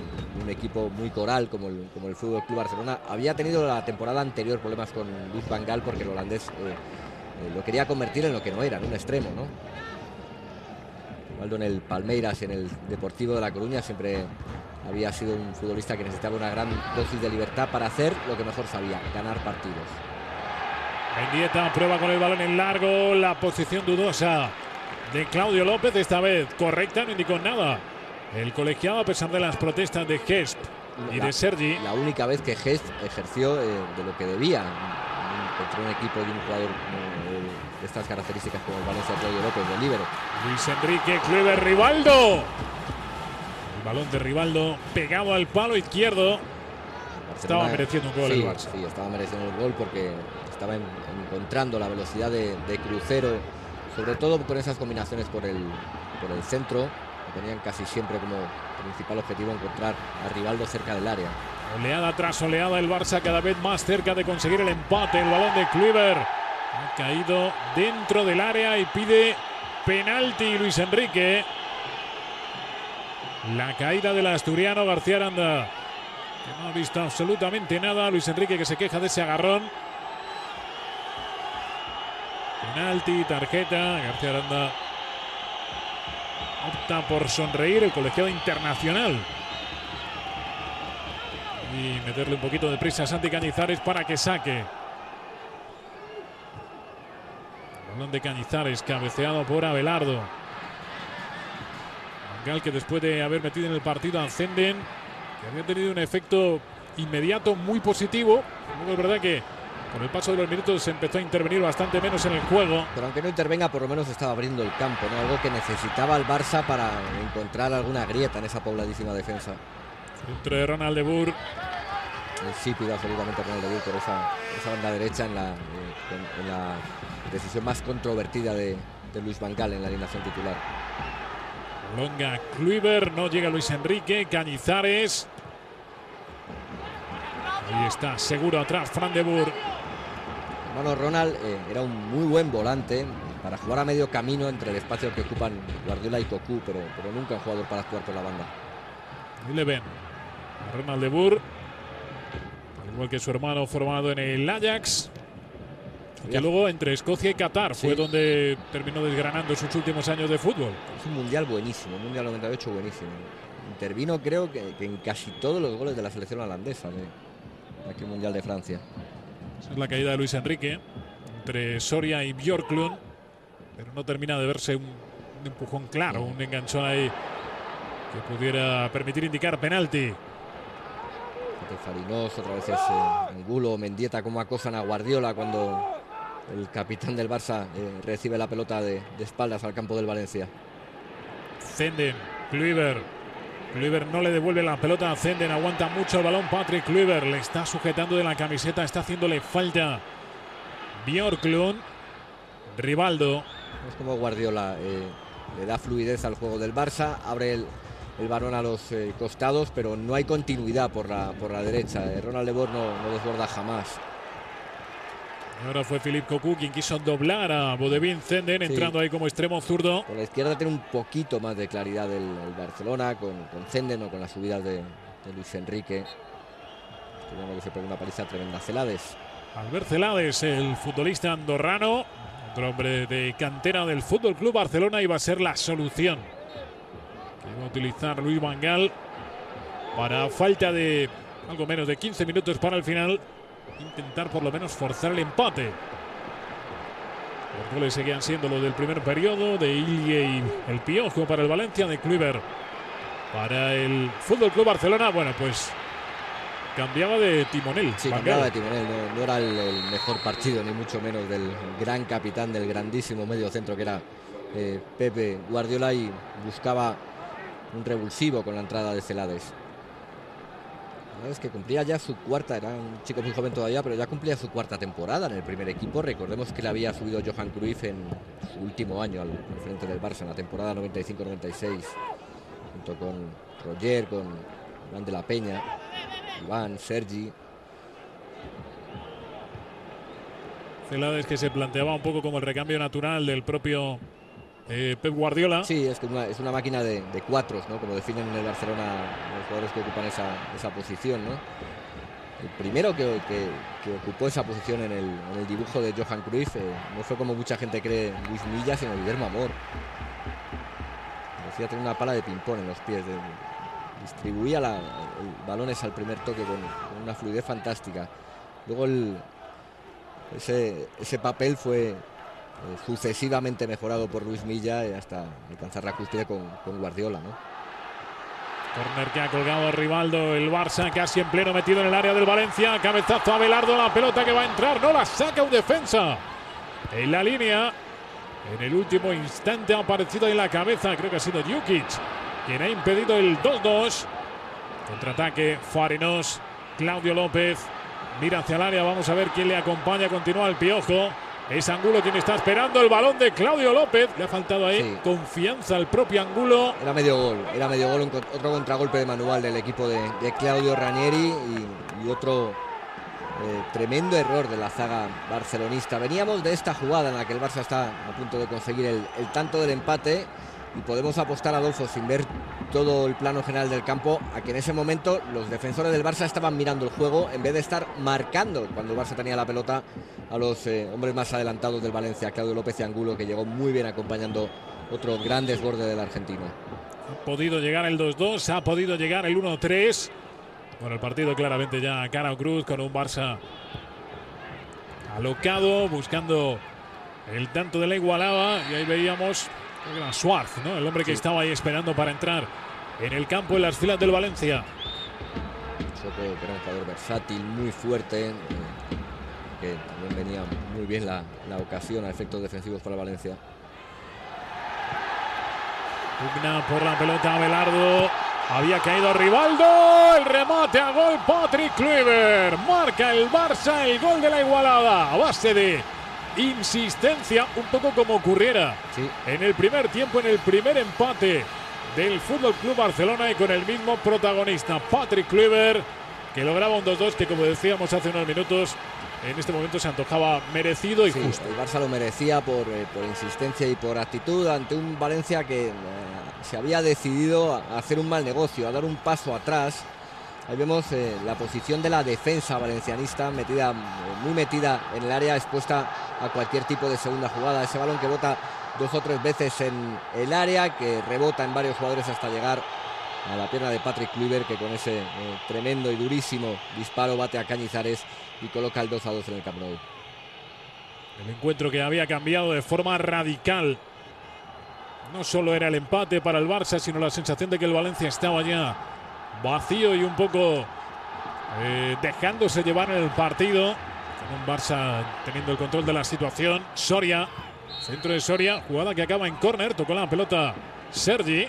un equipo muy coral como el Fútbol Club Barcelona. Había tenido la temporada anterior problemas con Luis Van Gaal porque el holandés lo quería convertir en lo que no era, en un extremo, ¿no? Rivaldo en el Palmeiras y en el Deportivo de La Coruña siempre había sido un futbolista que necesitaba una gran dosis de libertad para hacer lo que mejor sabía, ganar partidos. Mendieta prueba con el balón en largo, la posición dudosa de Claudio López, esta vez correcta, no indicó nada el colegiado a pesar de las protestas de Hesp y de Sergi. La única vez que Hesp ejerció de lo que debía, un contra un equipo y un jugador de estas características como el Valencia Claudio López de líbero. Luis Enrique, Kluivert, Rivaldo. El balón de Rivaldo pegado al palo izquierdo. Estaba mereciendo un gol el Barça. Sí, estaba mereciendo el gol porque estaba encontrando la velocidad de crucero, sobre todo con esas combinaciones por el centro. Tenían casi siempre como principal objetivo encontrar a Rivaldo cerca del área. Oleada tras oleada, el Barça cada vez más cerca de conseguir el empate. El balón de Kluivert ha caído dentro del área y pide penalti Luis Enrique. La caída del asturiano García Aranda, que no ha visto absolutamente nada. Luis Enrique, que se queja de ese agarrón. Penalti, tarjeta. García Aranda opta por sonreír, el colegiado internacional, y meterle un poquito de prisa a Santi Cañizares para que saque. Balón de Cañizares, cabeceado por Abelardo. Mangal, que después de haber metido en el partido a Zenden, que había tenido un efecto inmediato muy positivo. Luego es verdad que con el paso de los minutos se empezó a intervenir bastante menos en el juego. Pero aunque no intervenga, por lo menos estaba abriendo el campo, ¿no? Algo que necesitaba el Barça para encontrar alguna grieta en esa pobladísima defensa. Centro de Ronald de Boer. Insípido absolutamente Ronald de Boer por esa banda derecha en la decisión más controvertida de Luis Van Gaal en la alineación titular. Longa Kluivert, no llega Luis Enrique. Cañizares. Ahí está, seguro atrás, Fran de Boer. Hermano Ronald era un muy buen volante para jugar a medio camino entre el espacio que ocupan Guardiola y Cocu, pero nunca un jugador para actuar por la banda. Ahí le ven a Ronald de Boer, al igual que su hermano formado en el Ajax, que luego entre Escocia y Qatar fue donde terminó desgranando sus últimos años de fútbol. Es un mundial buenísimo, un mundial 98 buenísimo. Intervino creo que en casi todos los goles de la selección holandesa de aquel mundial de Francia. Esa es la caída de Luis Enrique entre Soria y Björklund, pero no termina de verse un empujón claro, un enganchón ahí que pudiera permitir indicar penalti. Farinós, otra vez Angulo, Mendieta, como acosan a Guardiola cuando el capitán del Barça recibe la pelota de espaldas al campo del Valencia. Zenden, Kluivert. Kluivert no le devuelve la pelota a Zenden, aguanta mucho el balón Patrick Kluivert, le está sujetando de la camiseta, está haciéndole falta Björklund. Rivaldo. Es como Guardiola le da fluidez al juego del Barça, abre el balón a los costados, pero no hay continuidad por la derecha. Ronald de Boer no desborda jamás. Ahora fue Philippe Cocu quien quiso doblar a Bodevin Zenden, entrando ahí como extremo zurdo. Por la izquierda tiene un poquito más de claridad el Barcelona con Zenden o con las subidas de Luis Enrique. Que se pone una paliza tremenda. Celades. Albert Celades, el futbolista andorrano, otro hombre de cantera del Fútbol Club Barcelona, iba a ser la solución que iba a utilizar Luis Van Gaal para, falta de algo menos de 15 minutos para el final, intentar por lo menos forzar el empate. Los goles seguían siendo los del primer periodo, de Ilie y el Piojo para el Valencia, de Kluivert para el Fútbol Club Barcelona. Bueno, pues cambiaba de timonel. Sí, cambiaba de timonel, no era el mejor partido, ni mucho menos, del gran capitán, del grandísimo medio centro que era Pepe Guardiola, y buscaba un revulsivo con la entrada de Celades. Es que cumplía ya su cuarta, era un chico muy joven todavía, pero ya cumplía su cuarta temporada en el primer equipo. Recordemos que le había subido Johan Cruyff en su último año al frente del Barça, en la temporada 95-96, junto con Roger, con Iván de la Peña, Iván, Sergi. Celades, que se planteaba un poco como el recambio natural del propio Pep Guardiola. Sí, es que es una máquina de cuatros, ¿no? Como definen en el Barcelona los jugadores que ocupan esa posición, ¿no? El primero que ocupó esa posición en el dibujo de Johan Cruyff no fue, como mucha gente cree, Luis Milla, sino Guillermo Amor. Parecía tener una pala de ping-pong en los pies. Distribuía balones al primer toque con una fluidez fantástica. Luego ese papel fue sucesivamente mejorado por Luis Milla hasta alcanzar la cúspide con Guardiola, ¿no? Corner que ha colgado a Rivaldo, el Barça casi en pleno metido en el área del Valencia. Cabezazo a Abelardo, la pelota que va a entrar, no la saca un defensa. En la línea, en el último instante ha aparecido en la cabeza, creo que ha sido Jukic quien ha impedido el 2-2. Contraataque, Fariñas, Claudio López, mira hacia el área, vamos a ver quién le acompaña, continúa el Piojo. Es Angulo quien está esperando el balón de Claudio López. Le ha faltado ahí confianza al propio Angulo. Era medio gol, otro contragolpe de manual del equipo de Claudio Ranieri y otro tremendo error de la zaga barcelonista. Veníamos de esta jugada en la que el Barça está a punto de conseguir el tanto del empate y podemos apostar, Adolfo, sin ver todo el plano general del campo, a que en ese momento los defensores del Barça estaban mirando el juego en vez de estar marcando cuando el Barça tenía la pelota a los hombres más adelantados del Valencia, Claudio López y Angulo, que llegó muy bien acompañando otro gran desborde del argentino. Ha podido llegar el 2-2, ha podido llegar el 1-3. Bueno, el partido claramente ya cara o cruz, con un Barça alocado, buscando el tanto de la igualada. Y ahí veíamos a Suárez, ¿no? El hombre que estaba ahí esperando para entrar en el campo en las filas del Valencia. Soto, que era un jugador versátil, muy fuerte, que también venía muy bien la ocasión a efectos defensivos para Valencia. Pugna por la pelota Abelardo. Había caído Rivaldo. El remate a gol, Patrick Kluivert. Marca el Barça el gol de la igualada a base de insistencia, un poco como ocurriera en el primer tiempo, en el primer empate del Fútbol Club Barcelona, y con el mismo protagonista, Patrick Kluivert, que lograba un 2-2 que, como decíamos hace unos minutos, en este momento se antojaba merecido y justo. El Barça lo merecía por insistencia y por actitud ante un Valencia que se había decidido a hacer un mal negocio, a dar un paso atrás. Ahí vemos la posición de la defensa valencianista, muy metida en el área, expuesta a cualquier tipo de segunda jugada. Ese balón que bota 2 o 3 veces en el área, que rebota en varios jugadores hasta llegar a la pierna de Patrick Kluivert, que con ese tremendo y durísimo disparo bate a Cañizares y coloca el 2-2 en el Camp Nou. El encuentro que había cambiado de forma radical. No solo era el empate para el Barça, sino la sensación de que el Valencia estaba ya vacío y un poco dejándose llevar en el partido, con un Barça teniendo el control de la situación. Soria, centro de Soria, jugada que acaba en córner, tocó la pelota Sergi,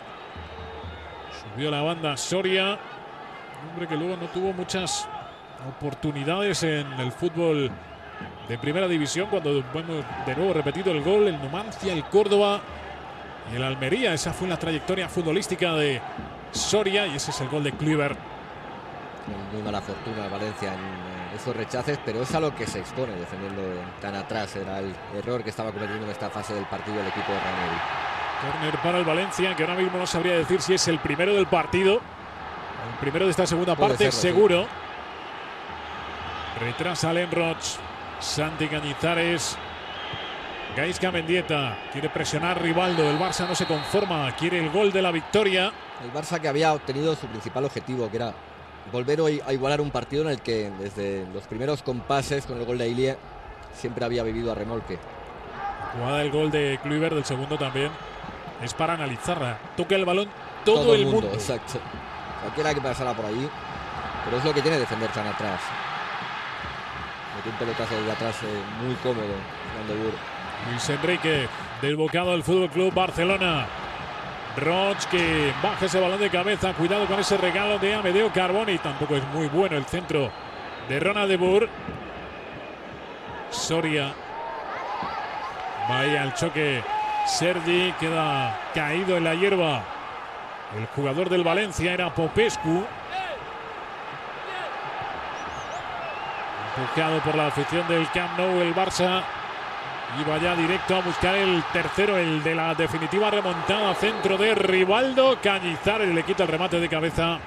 subió la banda Soria, hombre que luego no tuvo muchas oportunidades en el fútbol de primera división, cuando bueno, de nuevo repetido el gol, el Numancia, el Córdoba y el Almería. Esa fue la trayectoria futbolística de Soria y ese es el gol de Kluivert. Muy mala fortuna Valencia en esos rechaces, pero es a lo que se expone defendiendo tan atrás. Era el error que estaba cometiendo en esta fase del partido el equipo de Ranieri. Corner para el Valencia, que ahora mismo no sabría decir si es el primero del partido, el primero de esta segunda parte, seguro. Retrasa Lenroch, Santi Cañizares, Gaizka Mendieta quiere presionar Rivaldo. El Barça no se conforma, quiere el gol de la victoria. El Barça que había obtenido su principal objetivo, que era volver hoy a igualar un partido en el que desde los primeros compases con el gol de Ilie siempre había vivido a remolque. Jugada del gol de Kluivert, del segundo también, es para analizarla. Toca el balón todo el mundo. Exacto. Cualquiera que pasara por allí, pero es lo que tiene defender tan atrás. Metió un pelotazo desde atrás muy cómodo Van de Boer. Luis Enrique, desbocado del Fútbol Club Barcelona. Roch que baja ese balón de cabeza. Cuidado con ese regalo de Amedeo Carboni. Tampoco es muy bueno el centro de Ronald de Boer. Soria. Vaya al choque. Sergi queda caído en la hierba. El jugador del Valencia era Popescu. Empujado por la afición del Camp Nou, el Barça iba ya directo a buscar el tercero, el de la definitiva remontada. Centro de Rivaldo. Cañizares le quita el remate de cabeza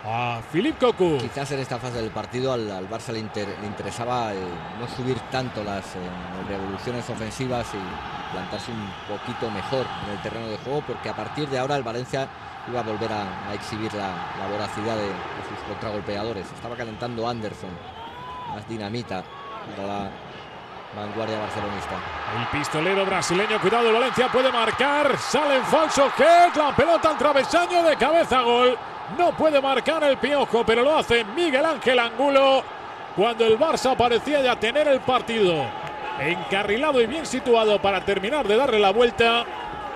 a Philippe Cocu. Quizás en esta fase del partido al Barça le interesaba no subir tanto las revoluciones ofensivas y plantarse un poquito mejor en el terreno de juego, porque a partir de ahora el Valencia iba a volver a exhibir la voracidad de sus contragolpeadores. Estaba calentando Anderson, más dinamita para la vanguardia barcelonista. El pistolero brasileño, cuidado de Valencia, puede marcar, sale en falso, que la pelota al travesaño, de cabeza, gol No puede marcar el Piojo, pero lo hace Miguel Ángel Angulo cuando el Barça parecía ya tener el partido encarrilado y bien situado para terminar de darle la vuelta.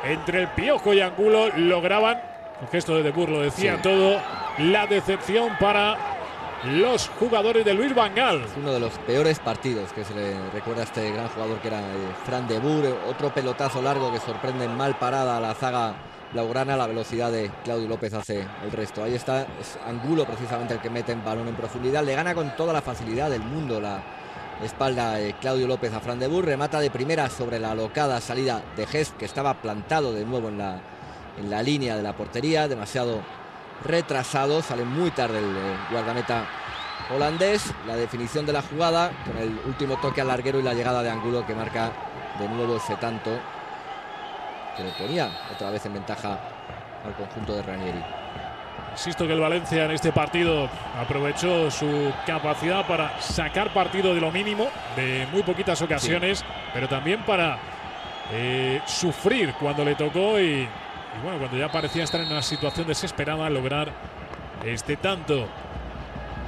Entre el Piojo y Angulo lograban, el gesto de Burr lo decía todo, la decepción para los jugadores de Luis Van Gaal. Uno de los peores partidos que se le recuerda a este gran jugador que era Fran de Boer. Otro pelotazo largo que sorprende en mal parada a la zaga blaugrana. La velocidad de Claudio López hace el resto. Ahí está, es Angulo precisamente el que mete en balón en profundidad. Le gana con toda la facilidad del mundo la espalda Claudio López a Fran de Boer. Remata de primera sobre la alocada salida de Guest, que estaba plantado de nuevo en la línea de la portería. Demasiado retrasado, sale muy tarde el guardameta holandés. La definición de la jugada con el último toque al larguero y la llegada de Angulo, que marca de nuevo ese tanto que le ponía otra vez en ventaja al conjunto de Ranieri. Insisto que el Valencia en este partido aprovechó su capacidad para sacar partido de lo mínimo, de muy poquitas ocasiones, pero también para sufrir cuando le tocó y bueno, cuando ya parecía estar en una situación desesperada, lograr este tanto.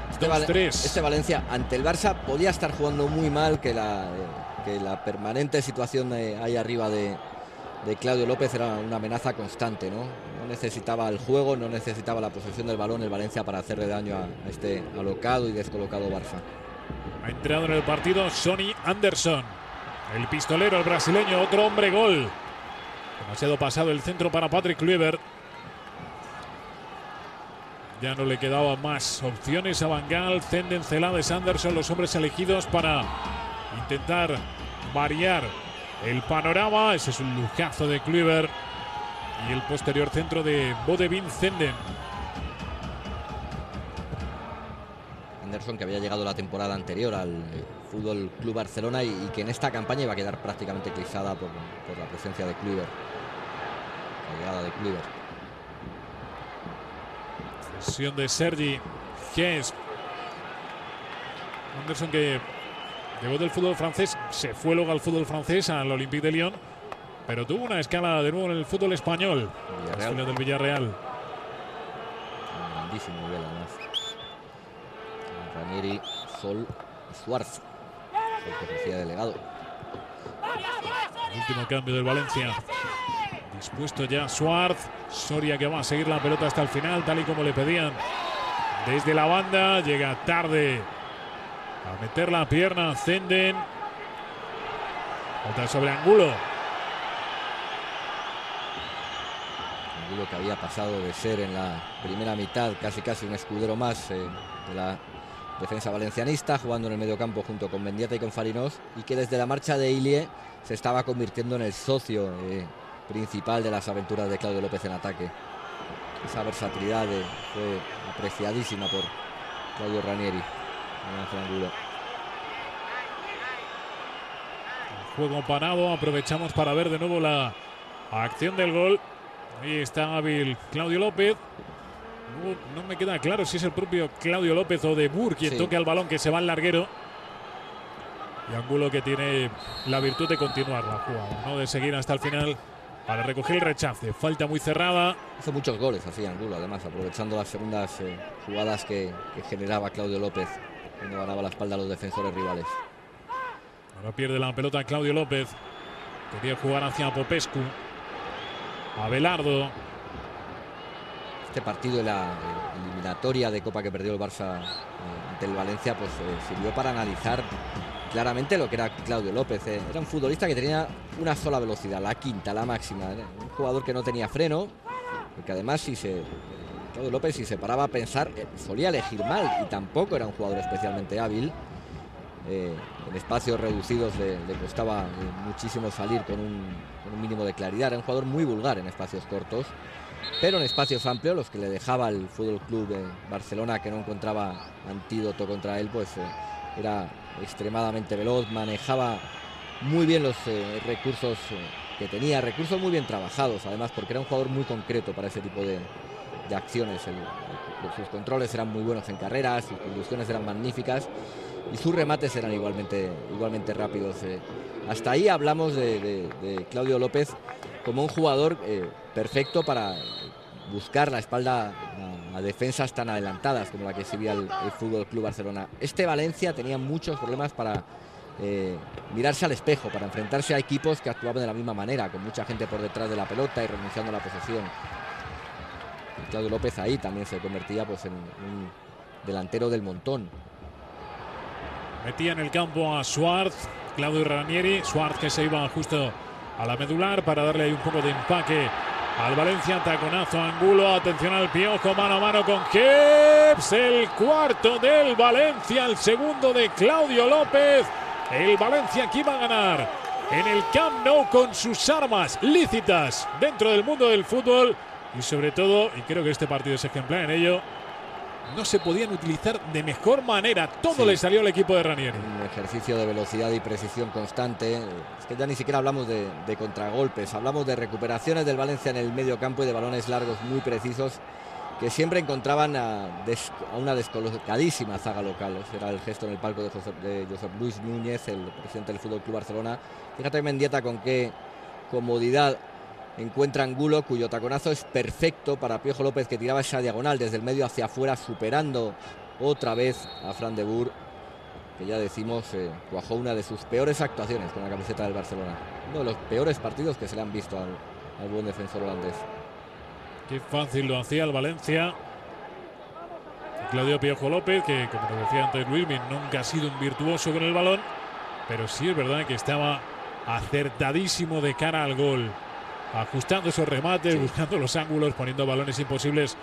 Este Valencia ante el Barça podía estar jugando muy mal, que la permanente situación ahí arriba de Claudio López era una amenaza constante, ¿no? No necesitaba el juego, no necesitaba la posesión del balón el Valencia para hacerle daño a este alocado y descolocado Barça. Ha entrado en el partido Sonny Anderson, el pistolero, el brasileño, otro hombre gol. Demasiado pasado el centro para Patrick Kluivert. Ya no le quedaban más opciones a Van Gaal. Zenden, Celades, Anderson, los hombres elegidos para intentar variar el panorama. Ese es un lujazo de Kluivert. Y el posterior centro de Bodevin Zenden. Anderson, que había llegado la temporada anterior al Fútbol Club Barcelona y que en esta campaña iba a quedar prácticamente eclipsada por la presencia de Kluivert. La llegada de Kluivert. Cesión de Sergi Guest. Anderson, que llegó del fútbol francés, se fue luego al fútbol francés, al Olympique de Lyon, pero tuvo una escala de nuevo en el fútbol español. Villarreal. Del Villarreal. Un grandísimo nivel, además. Ranieri, Sol y Suárez, el que decía delegado. Último cambio del Valencia. Dispuesto ya Suárez. Soria, que va a seguir la pelota hasta el final, tal y como le pedían desde la banda. Llega tarde a meter la pierna Zenden. Otra sobre Angulo. Angulo, que había pasado de ser en la primera mitad casi un escudero más de la defensa valencianista, jugando en el mediocampo junto con Mendieta y con Farinós, y que desde la marcha de Ilie se estaba convirtiendo en el socio principal de las aventuras de Claudio López en ataque. Esa versatilidad fue apreciadísima por Claudio Ranieri. Angulo. Juego parado, aprovechamos para ver de nuevo la acción del gol. Ahí está hábil Claudio López. No me queda claro si es el propio Claudio López o de Boer quien toca el balón, que se va al larguero. Y Angulo, que tiene la virtud de continuar la jugada, ¿no? De seguir hasta el final para recoger el rechace. Falta muy cerrada. Hizo muchos goles así Angulo, además, aprovechando las segundas jugadas que generaba Claudio López cuando ganaba la espalda a los defensores rivales. Ahora pierde la pelota Claudio López. Quería jugar hacia Popescu. Abelardo. Este partido de la eliminatoria de Copa que perdió el Barça ante el Valencia, pues sirvió para analizar claramente lo que era Claudio López. Era un futbolista que tenía una sola velocidad, la quinta, la máxima. Un jugador que no tenía freno, porque además Claudio López, si se paraba a pensar, solía elegir mal, y tampoco era un jugador especialmente hábil. En espacios reducidos le costaba muchísimo salir con un mínimo de claridad. Era un jugador muy vulgar en espacios cortos, pero en espacios amplios, los que le dejaba el Fútbol Club Barcelona, que no encontraba antídoto contra él, pues era extremadamente veloz, manejaba muy bien los recursos que tenía, recursos muy bien trabajados además, porque era un jugador muy concreto para ese tipo de acciones. Sus controles eran muy buenos en carreras, sus conducciones eran magníficas y sus remates eran igualmente rápidos. Hasta ahí hablamos de Claudio López como un jugador perfecto para buscar la espalda a defensas tan adelantadas como la que exhibía el Fútbol Club Barcelona. Este Valencia tenía muchos problemas para mirarse al espejo, para enfrentarse a equipos que actuaban de la misma manera, con mucha gente por detrás de la pelota y renunciando a la posesión. Y Claudio López ahí también se convertía pues en un delantero del montón. Metía en el campo a Schwartz, Claudio Ranieri. Schwartz que se iba justo a la medular para darle ahí un poco de empaque al Valencia. Taconazo, Angulo, atención al Piojo, mano a mano con Keps. El cuarto del Valencia, el segundo de Claudio López. El Valencia que iba a ganar en el Camp Nou con sus armas lícitas dentro del mundo del fútbol. Y sobre todo, y creo que este partido es ejemplar en ello, no se podían utilizar de mejor manera. Todo le salió al equipo de Ranieri. Un ejercicio de velocidad y precisión constante. Es que ya ni siquiera hablamos de contragolpes, hablamos de recuperaciones del Valencia en el medio campo y de balones largos muy precisos que siempre encontraban a una descolocadísima zaga local. Ese era el gesto en el palco de José Luis Núñez, el presidente del Fútbol Club Barcelona. Fíjate, Mendieta, con qué comodidad encuentra Angulo, cuyo taconazo es perfecto para Piojo López, que tiraba esa diagonal desde el medio hacia afuera, superando otra vez a Fran de Boer, que ya decimos cuajó una de sus peores actuaciones con la camiseta del Barcelona. Uno de los peores partidos que se le han visto al buen defensor holandés. Qué fácil lo hacía el Valencia. Claudio Piojo López, que como nos decía antes Luismi, nunca ha sido un virtuoso con el balón, pero sí es verdad que estaba acertadísimo de cara al gol, ajustando esos remates, buscando los ángulos, poniendo balones imposibles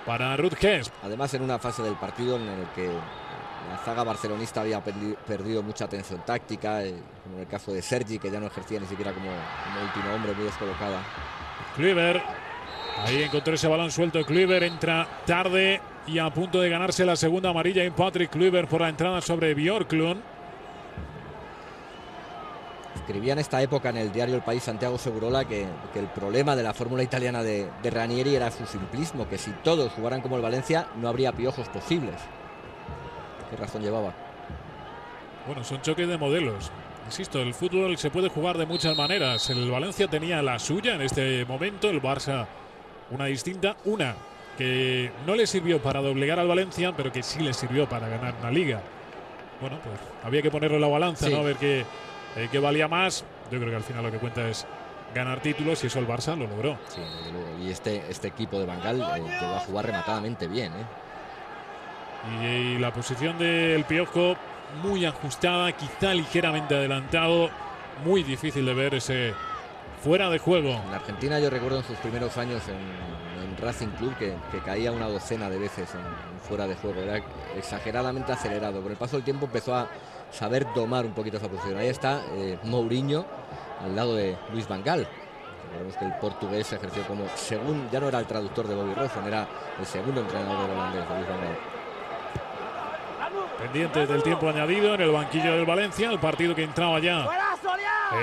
para Ruud Geest. Además, en una fase del partido en el que la zaga barcelonista había perdido mucha tensión táctica, como en el caso de Sergi, que ya no ejercía ni siquiera como último hombre, muy descolocada. Kluivert, ahí encontró ese balón suelto. Kluivert entra tarde y a punto de ganarse la segunda amarilla en Patrick Kluivert por la entrada sobre Björklund. Escribía en esta época en el diario El País Santiago Segurola que el problema de la fórmula italiana de Ranieri era su simplismo, que si todos jugaran como el Valencia no habría piojos posibles. ¿Qué razón llevaba? Bueno, son choques de modelos. Insisto, el fútbol se puede jugar de muchas maneras. El Valencia tenía la suya en este momento, el Barça una distinta, una que no le sirvió para doblegar al Valencia, pero que sí le sirvió para ganar una liga. Bueno, pues había que ponerlo en la balanza, ¿no? A ver qué valía más. Yo creo que al final lo que cuenta es ganar títulos y eso el Barça lo logró. Sí, desde luego. Y este equipo de Van Gaal llegó a jugar rematadamente bien, Y la posición del Piojo muy ajustada, quizá ligeramente adelantado, muy difícil de ver ese fuera de juego. En Argentina yo recuerdo en sus primeros años en Racing Club que caía una docena de veces en fuera de juego, era exageradamente acelerado. Con el paso del tiempo empezó a saber domar un poquito esa posición. Ahí está Mourinho al lado de Luis Van Gaal. Recordemos que el portugués ejerció como ya no era el traductor de Bobby Robson, era el segundo entrenador del holandés, de Luis Van Gaal. Pendientes del tiempo añadido en el banquillo del Valencia, el partido que entraba ya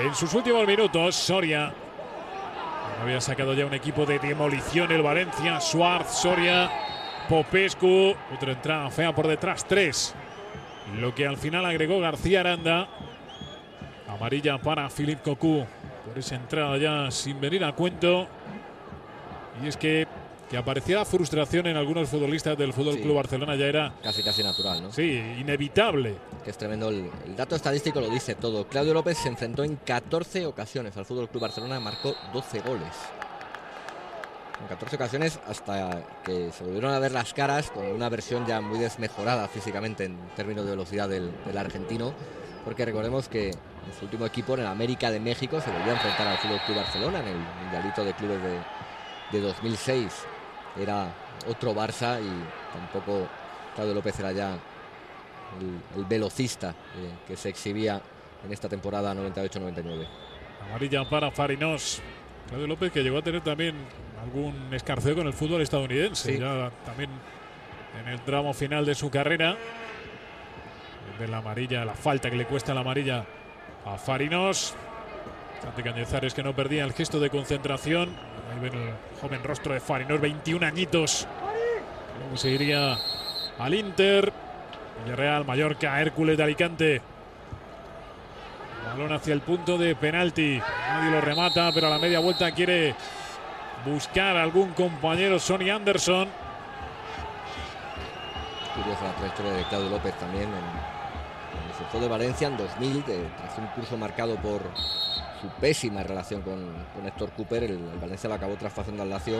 en sus últimos minutos. Soria había sacado ya un equipo de demolición el Valencia. Schwartz, Soria, Popescu, otra entrada fea por detrás, 3. Lo que al final agregó García Aranda. Amarilla para Philippe Cocu por esa entrada ya sin venir a cuento. Y es que apareciera frustración en algunos futbolistas del Fútbol Club Barcelona ya era casi natural, ¿no? Sí, inevitable. Que es tremendo. El dato estadístico lo dice todo. Claudio López se enfrentó en 14 ocasiones al Fútbol Club Barcelona, marcó 12 goles. En 14 ocasiones, hasta que se volvieron a ver las caras con una versión ya muy desmejorada físicamente en términos de velocidad del argentino, porque recordemos que en su último equipo, en el América de México, se volvió a enfrentar al Fútbol Club Barcelona en el Mundialito de Clubes de 2006. Era otro Barça y tampoco Claudio López era ya el velocista que se exhibía en esta temporada 98-99. Amarilla para Fariñós. Claudio López, que llegó a tener también algún escarceo con el fútbol estadounidense, ya también en el tramo final de su carrera. De la amarilla, la falta que le cuesta la amarilla a Fariñós. Santi Cañizares, que no perdía el gesto de concentración. Ahí ven el joven rostro de Fariñós, 21 añitos. Luego se iría al Inter, Villarreal, Mallorca, Hércules de Alicante. Balón hacia el punto de penalti. Nadie lo remata, pero a la media vuelta quiere buscar algún compañero. Sonny Anderson. curiosa la trayectoria de Claudio López también. Se fue de Valencia en 2000, tras un curso marcado por su pésima relación con Héctor Cooper. El Valencia lo acabó traspasando al Lazio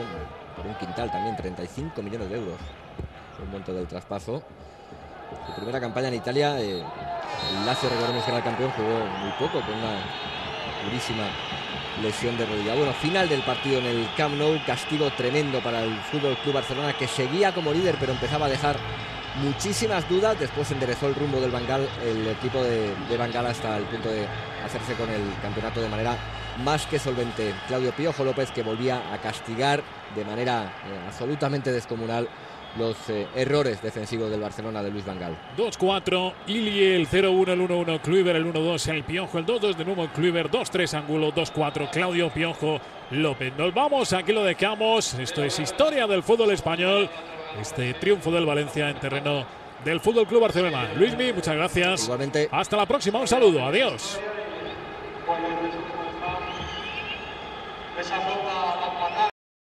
por un quintal también, 35 millones de euros. Fue el monto del traspaso. Su primera campaña en Italia, el Lazio, recordemos que era el campeón, jugó muy poco con una durísima lesión de rodilla. Bueno, final del partido en el Camp Nou, castigo tremendo para el Fútbol Club Barcelona, que seguía como líder pero empezaba a dejar muchísimas dudas. Después enderezó el rumbo del Bangal, el equipo de Bangal, hasta el punto de hacerse con el campeonato de manera más que solvente. Claudio Piojo López, que volvía a castigar de manera absolutamente descomunal los errores defensivos del Barcelona de Luis Van Gaal. 2-4, Ilie el 0-1, el 1-1 Kluivert, el 1-2 el Piojo, el 2-2 de nuevo Kluivert, 2-3 Angulo, 2-4 Claudio Piojo López. Nos vamos, aquí lo dejamos. Esto es historia del fútbol español, este triunfo del Valencia en terreno del Fútbol Club Barcelona. Luismi, muchas gracias. Igualmente. Hasta la próxima, un saludo, adiós.